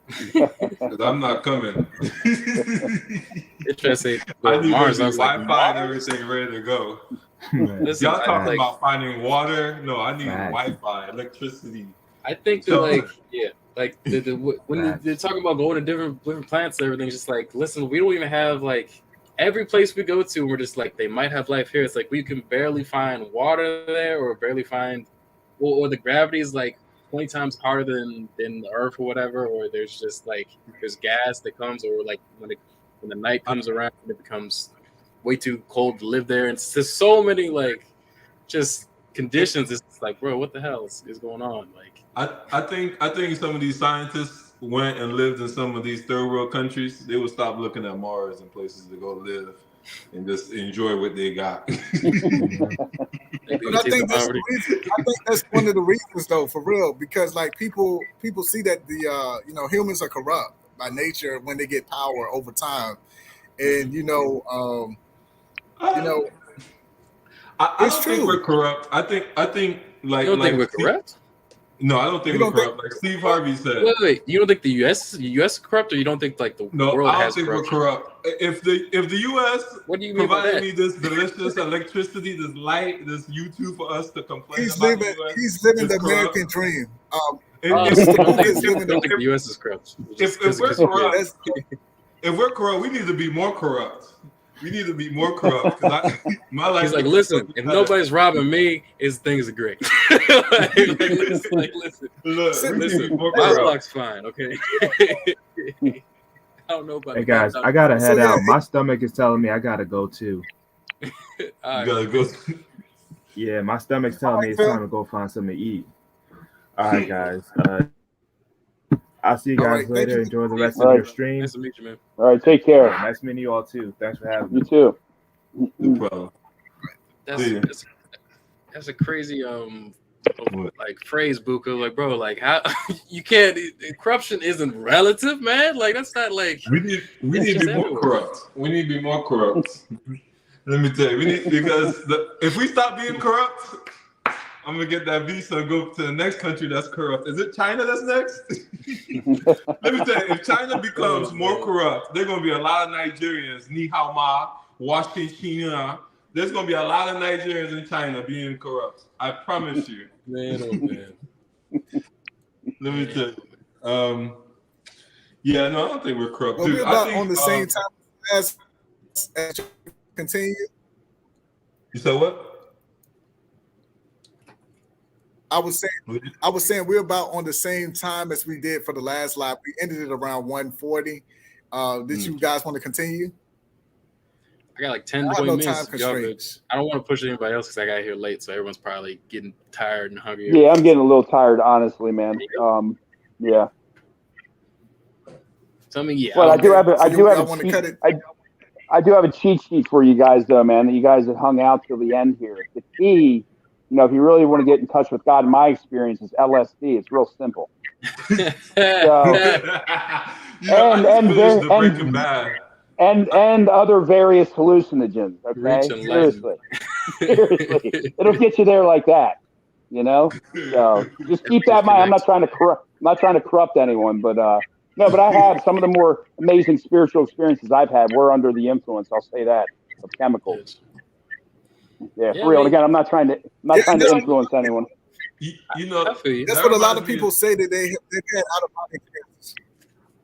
Because I'm not coming. Interesting. I need Mars, Wi-Fi and everything ready to go. Listen, y'all talking about finding water? No, I need Wi-Fi, electricity. I think that when they're talking about going to different planets and everything, it's just like, listen, we don't even have like every place we go to, and we're just like, they might have life here. It's like we can barely find water there, or barely find, or the gravity is like 20 times harder than the Earth or whatever, or there's just like there's gas that comes, or like when the night comes around and it becomes way too cold to live there, and it's just so many like just conditions. It's like, bro, what the hell is going on? Like, I think some of these scientists went and lived in some of these third world countries. They would stop looking at Mars and places to go live and just enjoy what they got. I think that's one of the reasons, though, for real, because like people see that the humans are corrupt by nature when they get power over time, and I don't think we're corrupt. I think like, you don't think we're corrupt? No, I don't think we're corrupt. Like Steve Harvey said. Wait. You don't think the U.S. is corrupt, or you don't think like the world has corruption? No, I don't think we're corrupt. If the U.S. What do you mean provided me this delicious electricity, this light, this YouTube for us to complain he's about living, the US, he's living the American dream. I don't think the U.S. is corrupt. If we're corrupt, we need to be more corrupt. We need to be more corrupt. My life. He's like, listen, if nobody's robbing me, things are great. listen. My block's fine, okay? I don't know about. Hey guys, I gotta head out. My stomach is telling me I gotta go too. You gotta go. Yeah, my stomach's telling me it's time to go find something to eat. All right, guys. I'll see you guys later. Enjoy the rest of your stream. Nice to meet you, man. All right, take care. Nice meeting you all too. Thanks for having me. You too. No problem. That's a crazy like phrase, Buka. Like, bro, like how you can't corruption isn't relative, man. Like that's not like we need to be more corrupt. We need to be more corrupt. Let me tell you, we need because if we stop being corrupt, I'm gonna get that visa and go to the next country that's corrupt. Is it China that's next? Let me tell you, if China becomes more corrupt, there's gonna be a lot of Nigerians, Ni Hao Ma, Washington. There's gonna be a lot of Nigerians in China being corrupt. I promise you. Man, oh man. Let me tell you. Yeah, no, I don't think we're corrupt. Well, Dude, we're about I think, on the same time as continue. You said what? I was saying we're about on the same time as we did for the last live. We ended it around 1:40. Did you guys want to continue? I got like 10, 20 minutes. I don't want to push anybody else because I got here late, so everyone's probably getting tired and hungry. Yeah, I'm getting a little tired, honestly, man. Yeah. Tell me, yeah. Well, I do have a cheat sheet for you guys, though, man. That you guys have hung out till the end here. The key, if you really want to get in touch with God, in my experience, is LSD. It's real simple. And other various hallucinogens. Okay, seriously, it'll get you there like that. So just keep that in mind. I'm not trying to corrupt anyone, but no, but I have some of the more amazing spiritual experiences I've had were under the influence. I'll say that of chemicals. Yeah, for real. And again, I'm not trying to influence anyone. That's what a lot of people say that they've had out of body experiences.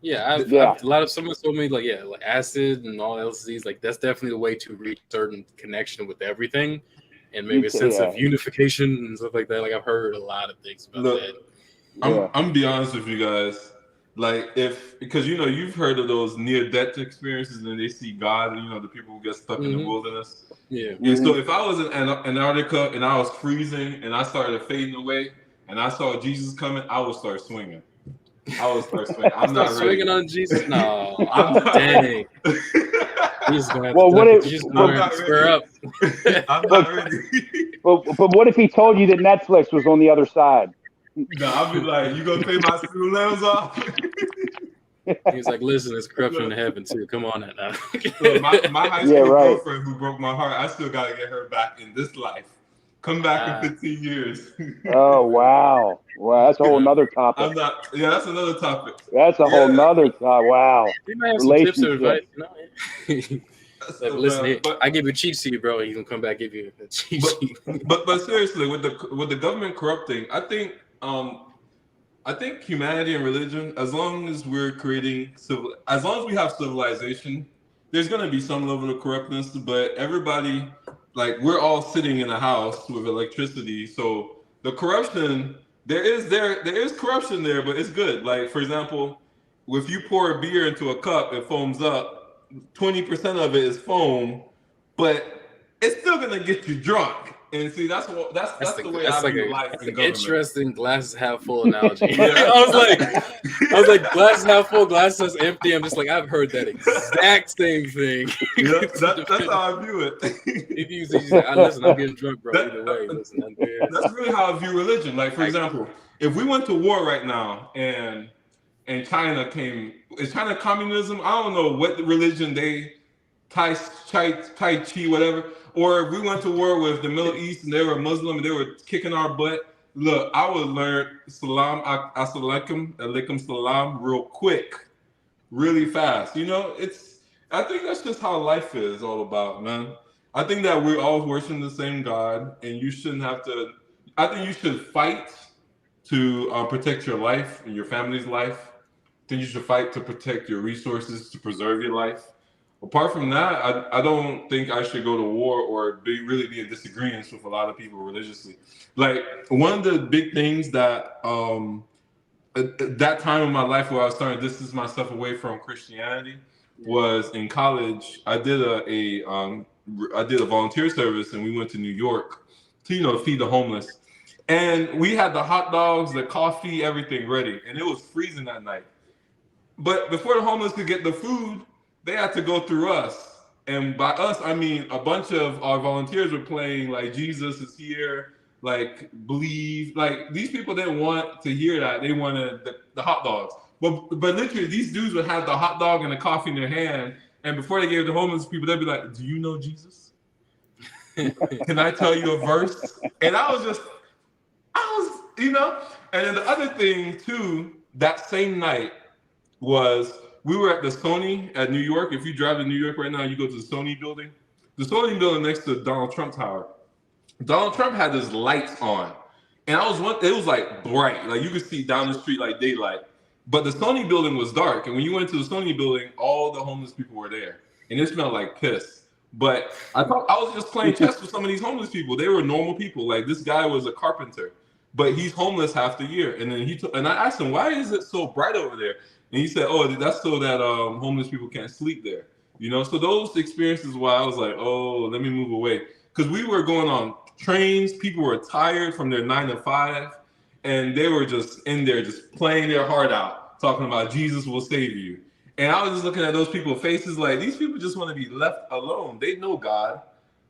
Yeah, a lot of someone told me like acid and all LSDs, like that's definitely the way to reach certain connection with everything, and maybe a sense of unification and stuff like that. Like I've heard a lot of things about that. I'm gonna be honest with you guys. Like because you've heard of those near-death experiences and they see God, the people who get stuck in the wilderness. Yeah. And so if I was in Antarctica and I was freezing and I started fading away and I saw Jesus coming, I would start swinging. I'm not swinging on Jesus. No, I'm dang. Well, what if square up? I'm not ready. But what if he told you that Netflix was on the other side? No, I'll be like, you gonna pay my student loans off? He's like, listen, there's corruption in heaven too. Come on now. my high school girlfriend who broke my heart, I still gotta get her back in this life. Come back in 15 years. Oh wow, that's a whole nother topic. That's another topic. That's a whole nother topic. Wow. We might have some tips or advice. Listen, I give a cheat sheet, bro. He's gonna come back and give you a cheat sheet. But seriously, with the government corrupting, I think humanity and religion, as long as we're as long as we have civilization, there's gonna be some level of corruptness. But everybody, like we're all sitting in a house with electricity, so the corruption there is corruption there, but it's good. Like for example, if you pour a beer into a cup, it foams up. 20% of it is foam, but it's still gonna get you drunk. And see, that's the way I view life in government. Interesting glasses half full analogy. I was like, glasses half full, glasses empty. I'm just like, I've heard that exact same thing. Yeah, that's how I view it. If you listen, I'm getting drunk, bro. Either way, listen, that's really how I view religion. Like, for example, if we went to war right now and China came, is China communism? I don't know what religion they Tai Chi, whatever. Or if we went to war with the Middle East and they were Muslim and they were kicking our butt. Look, I would learn salam, alaikum salam real quick, really fast. I think that's just how life is all about, man. I think that we're all worshiping the same God and you shouldn't have to, I think you should fight to protect your life and your family's life. I think you should fight to protect your resources, to preserve your life. apart from that, I don't think I should go to war or really be in disagreements with a lot of people religiously. Like one of the big things that at that time in my life where I was starting to distance myself away from Christianity was in college. I did a volunteer service, and we went to New York to feed the homeless. And we had the hot dogs, the coffee, everything ready, and it was freezing that night. But before the homeless could get the food, they had to go through us. And by us, I mean a bunch of our volunteers were playing like Jesus is here, like believe. Like these people didn't want to hear that. They wanted the hot dogs. But literally, these dudes would have the hot dog and the coffee in their hand, and before they gave it to homeless people, they'd be like, "Do you know Jesus? Can I tell you a verse?" And I was, And then the other thing too, that same night was we were at the Sony at New York. If you drive to New York right now, you go to the Sony building. The Sony building next to Donald Trump Tower. Donald Trump had his lights on, and it was like bright, like you could see down the street like daylight. But the Sony building was dark, and when you went to the Sony building, all the homeless people were there, and it smelled like piss. But I thought I was just playing chess with some of these homeless people. They were normal people. Like this guy was a carpenter, but he's homeless half the year. And then and I asked him, "Why is it so bright over there?" And he said, "Oh, that's so that homeless people can't sleep there." So those experiences why I was like, "Oh, let me move away," because we were going on trains. People were tired from their 9 to 5. And they were just in there, just playing their heart out, talking about Jesus will save you. And I was just looking at those people's faces like, these people just want to be left alone. They know God.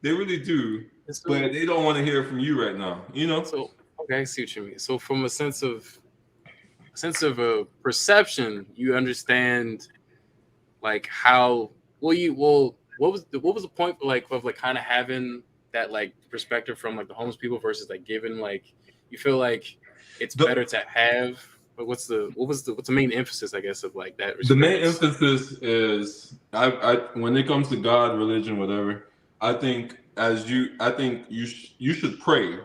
They really do. But they don't want to hear from you right now, So, okay, I see what you mean. So from a sense of a perception, you understand like how, what was the point of kind of having that like perspective from like the homeless people versus like giving like, you feel like it's better to have, but what's the main emphasis, I guess, of like that? The main emphasis is I when it comes to God, religion, whatever, I think you should pray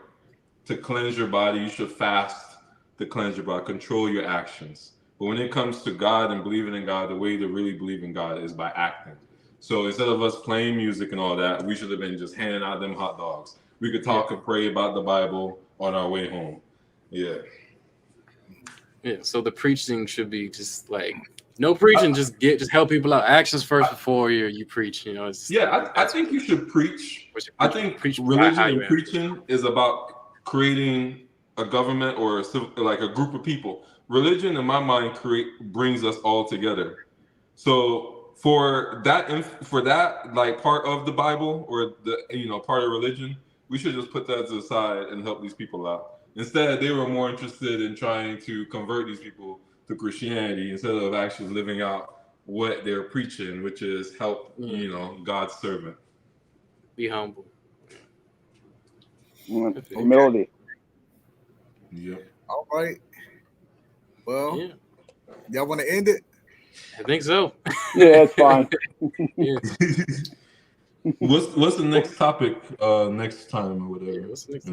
to cleanse your body. You should fast to cleanse your body, control your actions. But when it comes to God and believing in God, the way to really believe in God is by acting. So instead of us playing music and all that, we should have been just handing out them hot dogs. We could talk and pray about the Bible on our way home. Yeah. So the preaching should be just like no preaching, just help people out. Actions first before you preach. I think you should preach. I think religion and preaching is about creating a government or a group of people. Religion, in my mind, brings us all together. So for that like part of the Bible or the part of religion, we should just put that to the side and help these people out. Instead, they were more interested in trying to convert these people to Christianity instead of actually living out what they're preaching, which is help, God's servant. Be humble. Humility. Yeah. All right. Well, y'all want to end it? I think so. Yeah, it's fine. What's the next topic next time or whatever? What's the next